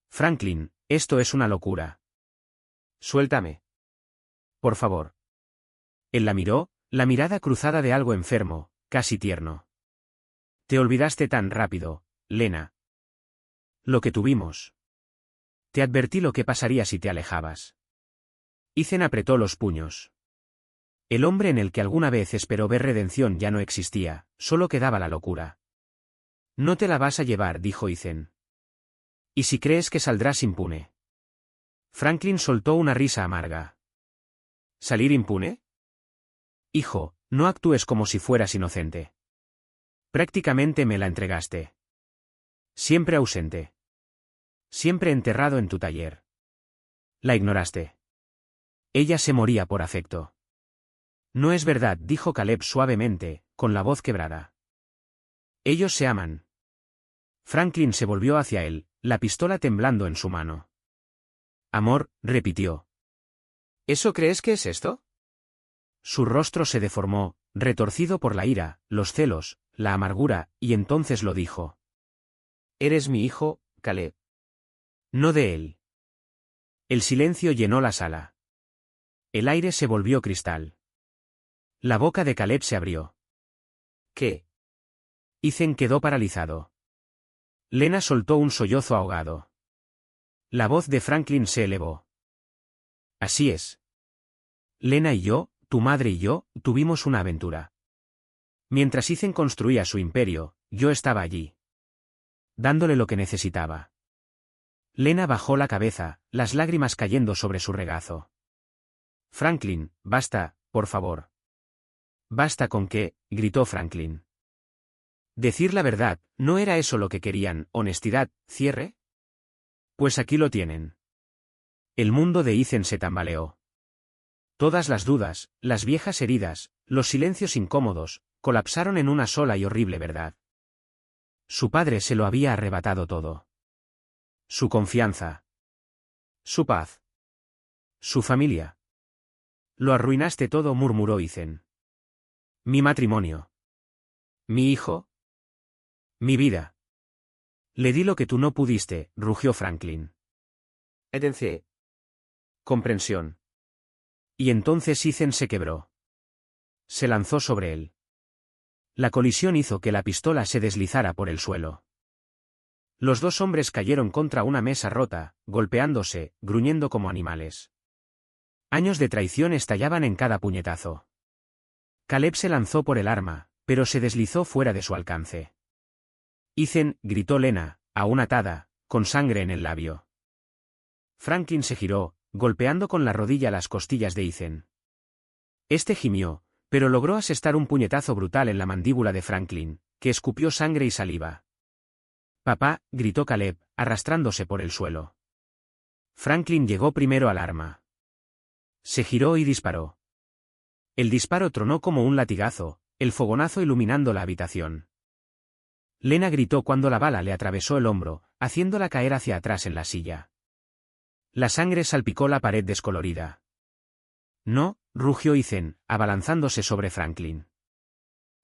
«Franklin, esto es una locura. Suéltame. Por favor». Él la miró, la mirada cruzada de algo enfermo, casi tierno. «Te olvidaste tan rápido, Lena. Lo que tuvimos. Te advertí lo que pasaría si te alejabas». Ethan apretó los puños. El hombre en el que alguna vez esperó ver redención ya no existía, solo quedaba la locura. «No te la vas a llevar», dijo Ethan. «¿Y si crees que saldrás impune?» Franklin soltó una risa amarga. «¿Salir impune? Hijo, no actúes como si fueras inocente. Prácticamente me la entregaste. Siempre ausente. Siempre enterrado en tu taller. La ignoraste. Ella se moría por afecto». «No es verdad», dijo Caleb suavemente, con la voz quebrada. «Ellos se aman». Franklin se volvió hacia él, la pistola temblando en su mano. «Amor», repitió. «¿Eso crees que es esto?» Su rostro se deformó, retorcido por la ira, los celos, la amargura, y entonces lo dijo. «Eres mi hijo, Caleb. No de él». El silencio llenó la sala. El aire se volvió cristal. La boca de Caleb se abrió. «¿Qué?» Ethan quedó paralizado. Lena soltó un sollozo ahogado. La voz de Franklin se elevó. «Así es. Lena y yo, tu madre y yo, tuvimos una aventura. Mientras Ethan construía su imperio, yo estaba allí. Dándole lo que necesitaba». Lena bajó la cabeza, las lágrimas cayendo sobre su regazo. «Franklin, basta, por favor». «¿Basta con qué?», gritó Franklin. «Decir la verdad, ¿no era eso lo que querían, honestidad, cierre? Pues aquí lo tienen». El mundo de Ethan se tambaleó. Todas las dudas, las viejas heridas, los silencios incómodos, colapsaron en una sola y horrible verdad. Su padre se lo había arrebatado todo. Su confianza. Su paz. Su familia. «Lo arruinaste todo», murmuró Ethan. «Mi matrimonio. Mi hijo. Mi vida». «Le di lo que tú no pudiste», rugió Franklin. «Édense. Comprensión». Y entonces Ethan se quebró. Se lanzó sobre él. La colisión hizo que la pistola se deslizara por el suelo. Los dos hombres cayeron contra una mesa rota, golpeándose, gruñendo como animales. Años de traición estallaban en cada puñetazo. Caleb se lanzó por el arma, pero se deslizó fuera de su alcance. «Ethan», gritó Lena, aún atada, con sangre en el labio. Franklin se giró, golpeando con la rodilla las costillas de Ethan. Este gimió, pero logró asestar un puñetazo brutal en la mandíbula de Franklin, que escupió sangre y saliva. «Papá», gritó Caleb, arrastrándose por el suelo. Franklin llegó primero al arma. Se giró y disparó. El disparo tronó como un latigazo, el fogonazo iluminando la habitación. Lena gritó cuando la bala le atravesó el hombro, haciéndola caer hacia atrás en la silla. La sangre salpicó la pared descolorida. «No», rugió Ethan, abalanzándose sobre Franklin.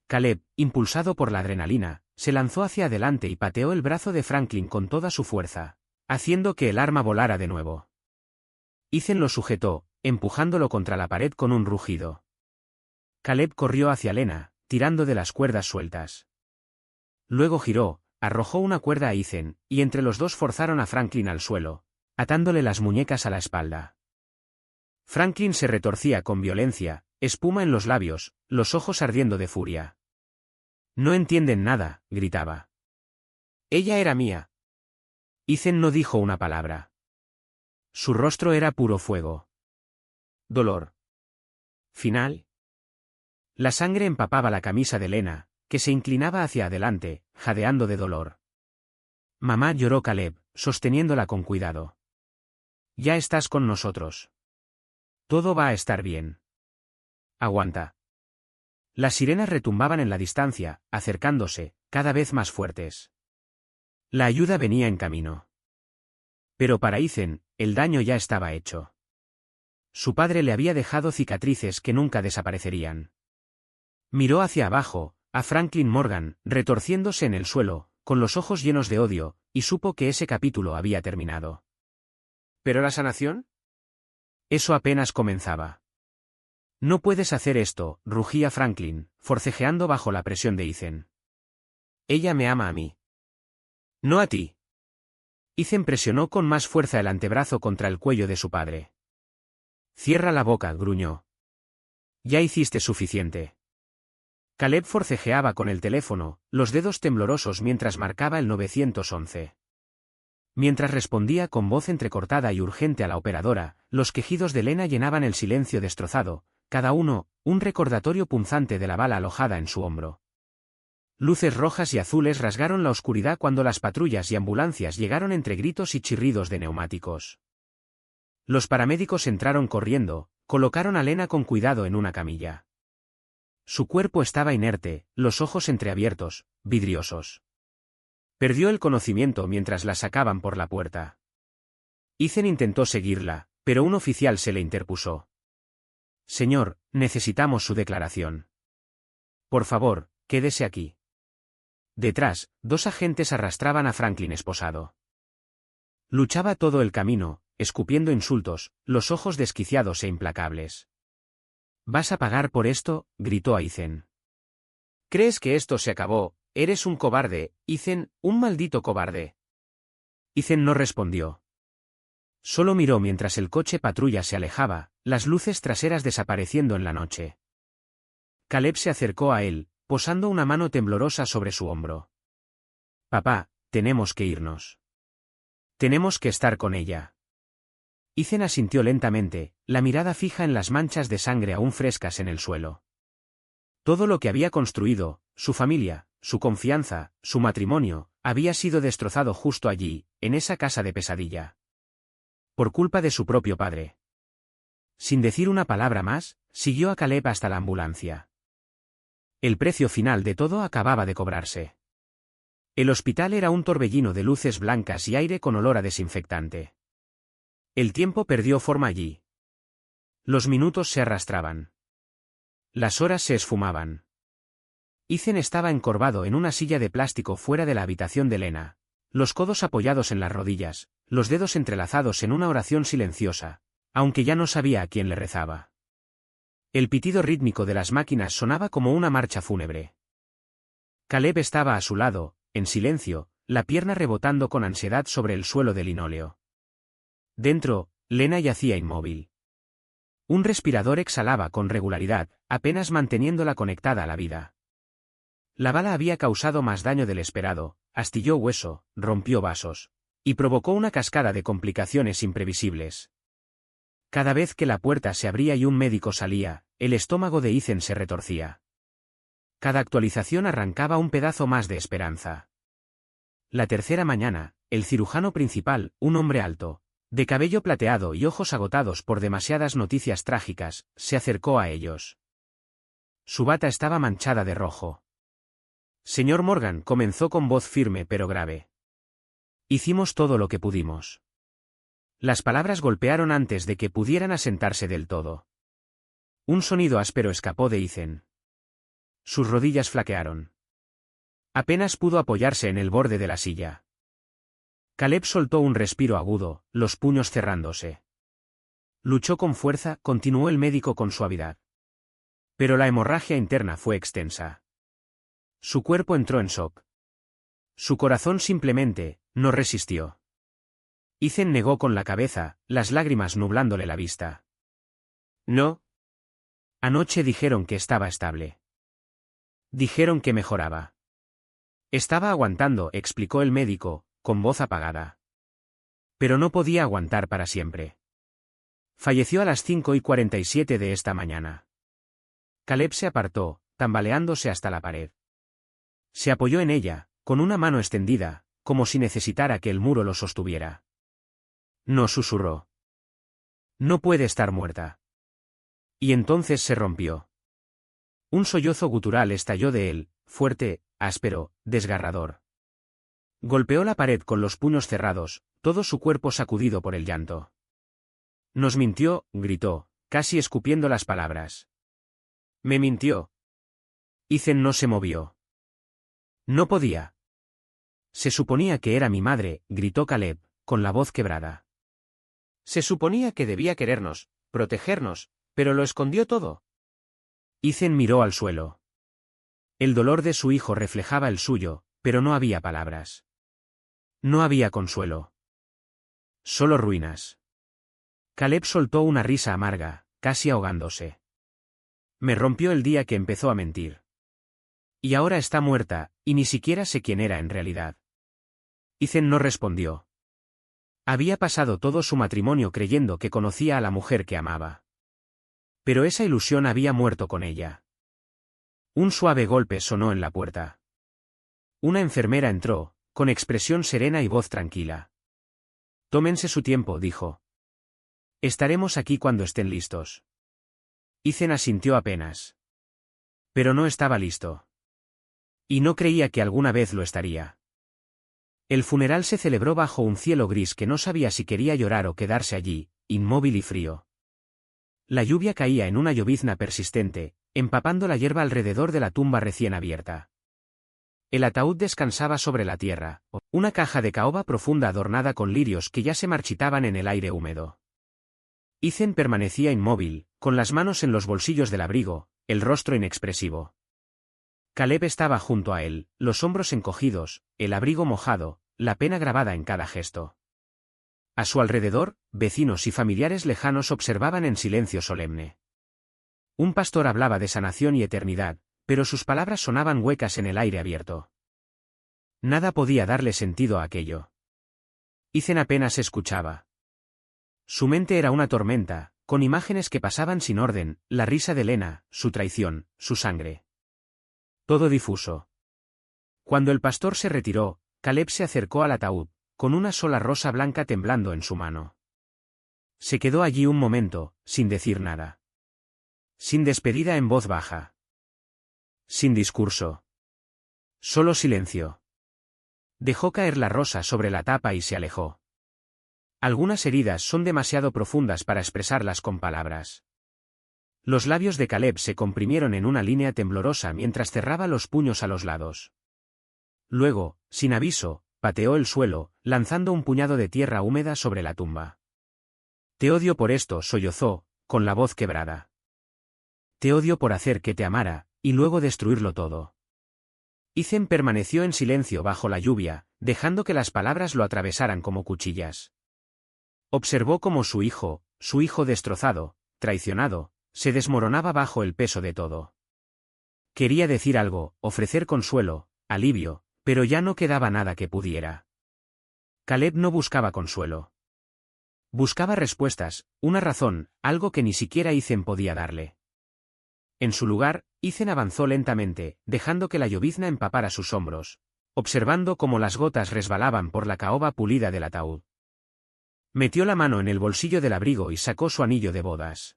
Caleb, impulsado por la adrenalina, se lanzó hacia adelante y pateó el brazo de Franklin con toda su fuerza, haciendo que el arma volara de nuevo. Ethan lo sujetó, empujándolo contra la pared con un rugido. Caleb corrió hacia Lena, tirando de las cuerdas sueltas. Luego giró, arrojó una cuerda a Ethan, y entre los dos forzaron a Franklin al suelo, atándole las muñecas a la espalda. Franklin se retorcía con violencia, espuma en los labios, los ojos ardiendo de furia. «No entienden nada», gritaba. «Ella era mía». Ethan no dijo una palabra. Su rostro era puro fuego. Dolor. Final. La sangre empapaba la camisa de Lena, que se inclinaba hacia adelante, jadeando de dolor. «Mamá», lloró Caleb, sosteniéndola con cuidado. «Ya estás con nosotros. Todo va a estar bien. Aguanta». Las sirenas retumbaban en la distancia, acercándose, cada vez más fuertes. La ayuda venía en camino. Pero para Ethan, el daño ya estaba hecho. Su padre le había dejado cicatrices que nunca desaparecerían. Miró hacia abajo, a Franklin Morgan, retorciéndose en el suelo, con los ojos llenos de odio, y supo que ese capítulo había terminado. ¿Pero la sanación? Eso apenas comenzaba. «No puedes hacer esto», rugía Franklin, forcejeando bajo la presión de Ethan. «Ella me ama a mí. No a ti». Ethan presionó con más fuerza el antebrazo contra el cuello de su padre. «Cierra la boca», gruñó. «Ya hiciste suficiente». Caleb forcejeaba con el teléfono, los dedos temblorosos mientras marcaba el 911. Mientras respondía con voz entrecortada y urgente a la operadora, los quejidos de Lena llenaban el silencio destrozado, cada uno, un recordatorio punzante de la bala alojada en su hombro. Luces rojas y azules rasgaron la oscuridad cuando las patrullas y ambulancias llegaron entre gritos y chirridos de neumáticos. Los paramédicos entraron corriendo, colocaron a Lena con cuidado en una camilla. Su cuerpo estaba inerte, los ojos entreabiertos, vidriosos. Perdió el conocimiento mientras la sacaban por la puerta. Ethan intentó seguirla, pero un oficial se le interpuso. «Señor, necesitamos su declaración. Por favor, quédese aquí». Detrás, dos agentes arrastraban a Franklin esposado. Luchaba todo el camino, escupiendo insultos, los ojos desquiciados e implacables. «¿Vas a pagar por esto?», gritó a Ethan. «¿Crees que esto se acabó? Eres un cobarde, Ethan, un maldito cobarde». Ethan no respondió. Solo miró mientras el coche patrulla se alejaba, las luces traseras desapareciendo en la noche. Caleb se acercó a él, posando una mano temblorosa sobre su hombro. «Papá, tenemos que irnos. Tenemos que estar con ella». Ethan asintió lentamente, la mirada fija en las manchas de sangre aún frescas en el suelo. Todo lo que había construido, su familia, su confianza, su matrimonio, había sido destrozado justo allí, en esa casa de pesadilla. Por culpa de su propio padre. Sin decir una palabra más, siguió a Caleb hasta la ambulancia. El precio final de todo acababa de cobrarse. El hospital era un torbellino de luces blancas y aire con olor a desinfectante. El tiempo perdió forma allí. Los minutos se arrastraban. Las horas se esfumaban. Ethan estaba encorvado en una silla de plástico fuera de la habitación de Lena, los codos apoyados en las rodillas, los dedos entrelazados en una oración silenciosa, aunque ya no sabía a quién le rezaba. El pitido rítmico de las máquinas sonaba como una marcha fúnebre. Caleb estaba a su lado, en silencio, la pierna rebotando con ansiedad sobre el suelo de linóleo. Dentro, Lena yacía inmóvil. Un respirador exhalaba con regularidad, apenas manteniéndola conectada a la vida. La bala había causado más daño del esperado, astilló hueso, rompió vasos, y provocó una cascada de complicaciones imprevisibles. Cada vez que la puerta se abría y un médico salía, el estómago de Ethan se retorcía. Cada actualización arrancaba un pedazo más de esperanza. La tercera mañana, el cirujano principal, un hombre alto, de cabello plateado y ojos agotados por demasiadas noticias trágicas, se acercó a ellos. Su bata estaba manchada de rojo. «Señor Morgan», comenzó con voz firme pero grave. «Hicimos todo lo que pudimos». Las palabras golpearon antes de que pudieran asentarse del todo. Un sonido áspero escapó de Ethan. Sus rodillas flaquearon. Apenas pudo apoyarse en el borde de la silla. Caleb soltó un respiro agudo, los puños cerrándose. Luchó con fuerza, continuó el médico con suavidad. Pero la hemorragia interna fue extensa. Su cuerpo entró en shock. Su corazón simplemente no resistió. Ethan negó con la cabeza, las lágrimas nublándole la vista. No. Anoche dijeron que estaba estable. Dijeron que mejoraba. Estaba aguantando, explicó el médico, con voz apagada. Pero no podía aguantar para siempre. Falleció a las 5:47 de esta mañana. Caleb se apartó, tambaleándose hasta la pared. Se apoyó en ella, con una mano extendida, como si necesitara que el muro lo sostuviera. No, susurró. No puede estar muerta. Y entonces se rompió. Un sollozo gutural estalló de él, fuerte, áspero, desgarrador. Golpeó la pared con los puños cerrados, todo su cuerpo sacudido por el llanto. Nos mintió, gritó, casi escupiendo las palabras. Me mintió. Ethan no se movió. No podía. Se suponía que era mi madre, gritó Caleb, con la voz quebrada. Se suponía que debía querernos, protegernos, pero lo escondió todo. Ethan miró al suelo. El dolor de su hijo reflejaba el suyo, pero no había palabras. No había consuelo. Solo ruinas. Caleb soltó una risa amarga, casi ahogándose. Me rompió el día que empezó a mentir. Y ahora está muerta, y ni siquiera sé quién era en realidad. Ethan no respondió. Había pasado todo su matrimonio creyendo que conocía a la mujer que amaba. Pero esa ilusión había muerto con ella. Un suave golpe sonó en la puerta. Una enfermera entró, con expresión serena y voz tranquila. Tómense su tiempo, dijo. Estaremos aquí cuando estén listos. Ethan asintió apenas. Pero no estaba listo. Y no creía que alguna vez lo estaría. El funeral se celebró bajo un cielo gris que no sabía si quería llorar o quedarse allí, inmóvil y frío. La lluvia caía en una llovizna persistente, empapando la hierba alrededor de la tumba recién abierta. El ataúd descansaba sobre la tierra, una caja de caoba profunda adornada con lirios que ya se marchitaban en el aire húmedo. Ethan permanecía inmóvil, con las manos en los bolsillos del abrigo, el rostro inexpresivo. Caleb estaba junto a él, los hombros encogidos, el abrigo mojado, la pena grabada en cada gesto. A su alrededor, vecinos y familiares lejanos observaban en silencio solemne. Un pastor hablaba de sanación y eternidad, pero sus palabras sonaban huecas en el aire abierto. Nada podía darle sentido a aquello. Ethan apenas escuchaba. Su mente era una tormenta, con imágenes que pasaban sin orden, la risa de Lena, su traición, su sangre. Todo difuso. Cuando el pastor se retiró, Caleb se acercó al ataúd, con una sola rosa blanca temblando en su mano. Se quedó allí un momento, sin decir nada. Sin despedida en voz baja. Sin discurso. Solo silencio. Dejó caer la rosa sobre la tapa y se alejó. Algunas heridas son demasiado profundas para expresarlas con palabras. Los labios de Caleb se comprimieron en una línea temblorosa mientras cerraba los puños a los lados. Luego, sin aviso, pateó el suelo, lanzando un puñado de tierra húmeda sobre la tumba. Te odio por esto, sollozó, con la voz quebrada. Te odio por hacer que te amara, y luego destruirlo todo. Ethan permaneció en silencio bajo la lluvia, dejando que las palabras lo atravesaran como cuchillas. Observó cómo su hijo destrozado, traicionado, se desmoronaba bajo el peso de todo. Quería decir algo, ofrecer consuelo, alivio, pero ya no quedaba nada que pudiera. Caleb no buscaba consuelo. Buscaba respuestas, una razón, algo que ni siquiera Ethan podía darle. En su lugar, Ethan avanzó lentamente, dejando que la llovizna empapara sus hombros, observando cómo las gotas resbalaban por la caoba pulida del ataúd. Metió la mano en el bolsillo del abrigo y sacó su anillo de bodas.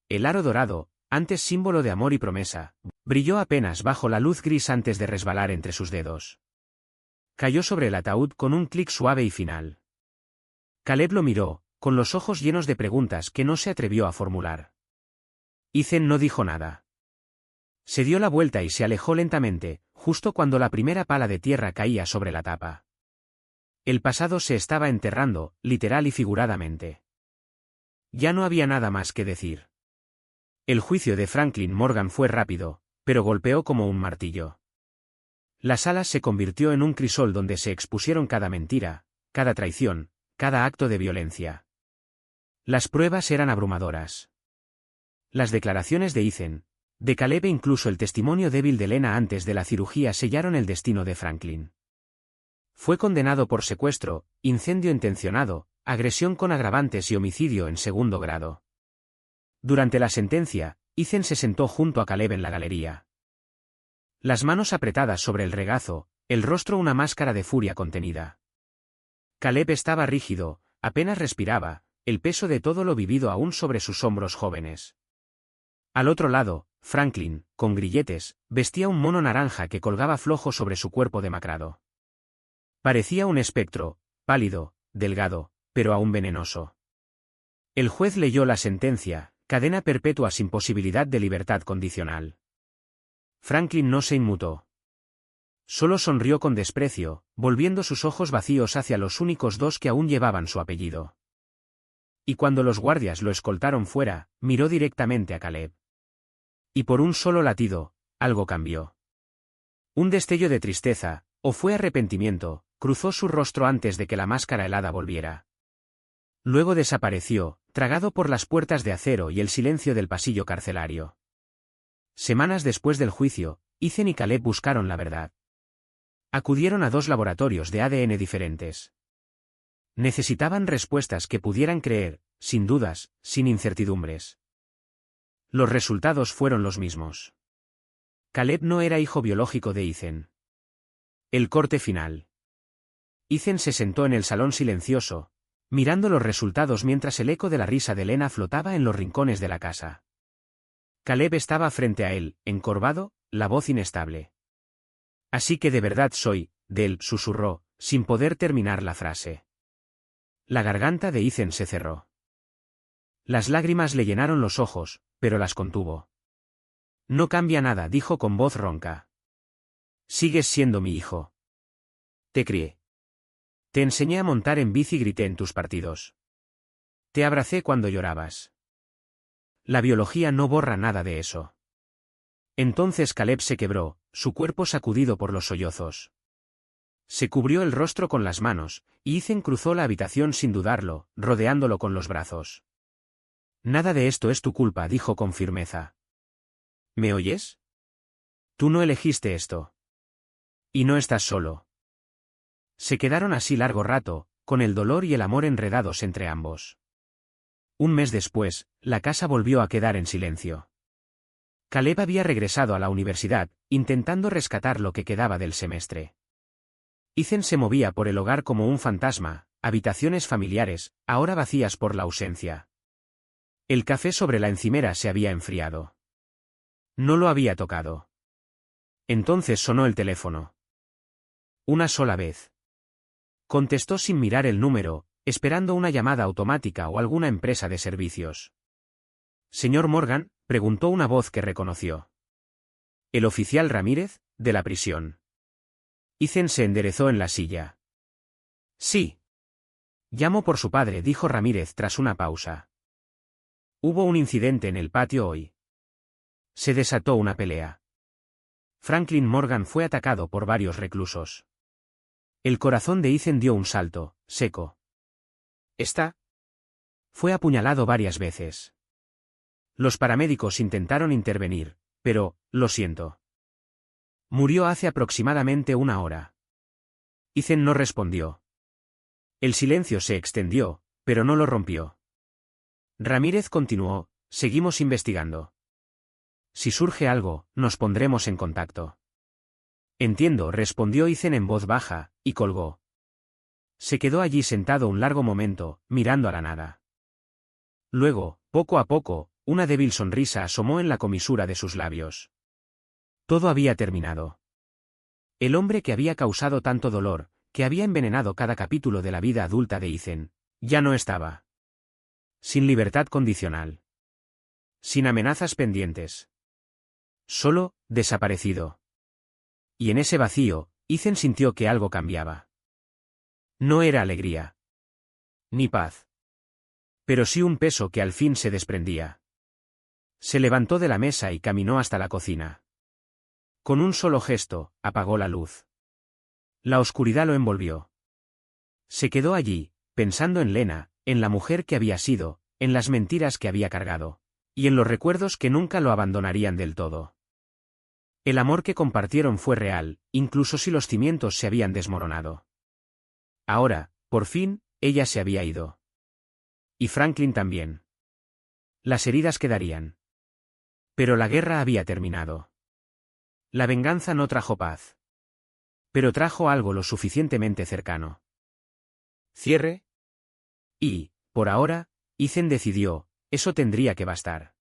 El aro dorado, antes símbolo de amor y promesa, brilló apenas bajo la luz gris antes de resbalar entre sus dedos. Cayó sobre el ataúd con un clic suave y final. Caleb lo miró, con los ojos llenos de preguntas que no se atrevió a formular. Ethan no dijo nada. Se dio la vuelta y se alejó lentamente, justo cuando la primera pala de tierra caía sobre la tapa. El pasado se estaba enterrando, literal y figuradamente. Ya no había nada más que decir. El juicio de Franklin Morgan fue rápido, pero golpeó como un martillo. La sala se convirtió en un crisol donde se expusieron cada mentira, cada traición, cada acto de violencia. Las pruebas eran abrumadoras. Las declaraciones de Ethan, de Caleb e incluso el testimonio débil de Lena antes de la cirugía sellaron el destino de Franklin. Fue condenado por secuestro, incendio intencionado, agresión con agravantes y homicidio en segundo grado. Durante la sentencia, Ethan se sentó junto a Caleb en la galería. Las manos apretadas sobre el regazo, el rostro una máscara de furia contenida. Caleb estaba rígido, apenas respiraba, el peso de todo lo vivido aún sobre sus hombros jóvenes. Al otro lado, Franklin, con grilletes, vestía un mono naranja que colgaba flojo sobre su cuerpo demacrado. Parecía un espectro, pálido, delgado, pero aún venenoso. El juez leyó la sentencia, cadena perpetua sin posibilidad de libertad condicional. Franklin no se inmutó. Solo sonrió con desprecio, volviendo sus ojos vacíos hacia los únicos dos que aún llevaban su apellido. Y cuando los guardias lo escoltaron fuera, miró directamente a Caleb. Y por un solo latido, algo cambió. Un destello de tristeza, o fue arrepentimiento, cruzó su rostro antes de que la máscara helada volviera. Luego desapareció, tragado por las puertas de acero y el silencio del pasillo carcelario. Semanas después del juicio, Ethan y Caleb buscaron la verdad. Acudieron a 2 laboratorios de ADN diferentes. Necesitaban respuestas que pudieran creer, sin dudas, sin incertidumbres. Los resultados fueron los mismos. Caleb no era hijo biológico de Ethan. El corte final. Ethan se sentó en el salón silencioso, mirando los resultados mientras el eco de la risa de Lena flotaba en los rincones de la casa. Caleb estaba frente a él, encorvado, la voz inestable. Así que de verdad soy, Del, susurró, sin poder terminar la frase. La garganta de Ethan se cerró. Las lágrimas le llenaron los ojos, pero las contuvo. No cambia nada, dijo con voz ronca. Sigues siendo mi hijo. Te crié. Te enseñé a montar en bici y grité en tus partidos. Te abracé cuando llorabas. La biología no borra nada de eso. Entonces Caleb se quebró, su cuerpo sacudido por los sollozos. Se cubrió el rostro con las manos, y Ethan cruzó la habitación sin dudarlo, rodeándolo con los brazos. Nada de esto es tu culpa, dijo con firmeza. ¿Me oyes? Tú no elegiste esto. Y no estás solo. Se quedaron así largo rato, con el dolor y el amor enredados entre ambos. Un mes después, la casa volvió a quedar en silencio. Caleb había regresado a la universidad, intentando rescatar lo que quedaba del semestre. Ethan se movía por el hogar como un fantasma, habitaciones familiares, ahora vacías por la ausencia. El café sobre la encimera se había enfriado. No lo había tocado. Entonces sonó el teléfono. Una sola vez. Contestó sin mirar el número, esperando una llamada automática o alguna empresa de servicios. «Señor Morgan», preguntó una voz que reconoció. «¿El oficial Ramírez, de la prisión?» Ethan se enderezó en la silla. «Sí. Llamo por su padre», dijo Ramírez tras una pausa. «Hubo un incidente en el patio hoy. Se desató una pelea. Franklin Morgan fue atacado por varios reclusos». El corazón de Ethan dio un salto, seco. «¿Está?» Fue apuñalado varias veces. Los paramédicos intentaron intervenir, pero, lo siento. Murió hace aproximadamente 1 hora. Ethan no respondió. El silencio se extendió, pero no lo rompió. Ramírez continuó, seguimos investigando. Si surge algo, nos pondremos en contacto. Entiendo, respondió Ethan en voz baja, y colgó. Se quedó allí sentado un largo momento, mirando a la nada. Luego, poco a poco, una débil sonrisa asomó en la comisura de sus labios. Todo había terminado. El hombre que había causado tanto dolor, que había envenenado cada capítulo de la vida adulta de Ethan, ya no estaba. Sin libertad condicional. Sin amenazas pendientes. Solo, desaparecido. Y en ese vacío, Ethan sintió que algo cambiaba. No era alegría. Ni paz. Pero sí un peso que al fin se desprendía. Se levantó de la mesa y caminó hasta la cocina. Con un solo gesto, apagó la luz. La oscuridad lo envolvió. Se quedó allí, pensando en Lena, en la mujer que había sido, en las mentiras que había cargado, y en los recuerdos que nunca lo abandonarían del todo. El amor que compartieron fue real, incluso si los cimientos se habían desmoronado. Ahora, por fin, ella se había ido. Y Franklin también. Las heridas quedarían. Pero la guerra había terminado. La venganza no trajo paz. Pero trajo algo lo suficientemente cercano. Cierre. Y, por ahora, Ethan decidió, eso tendría que bastar.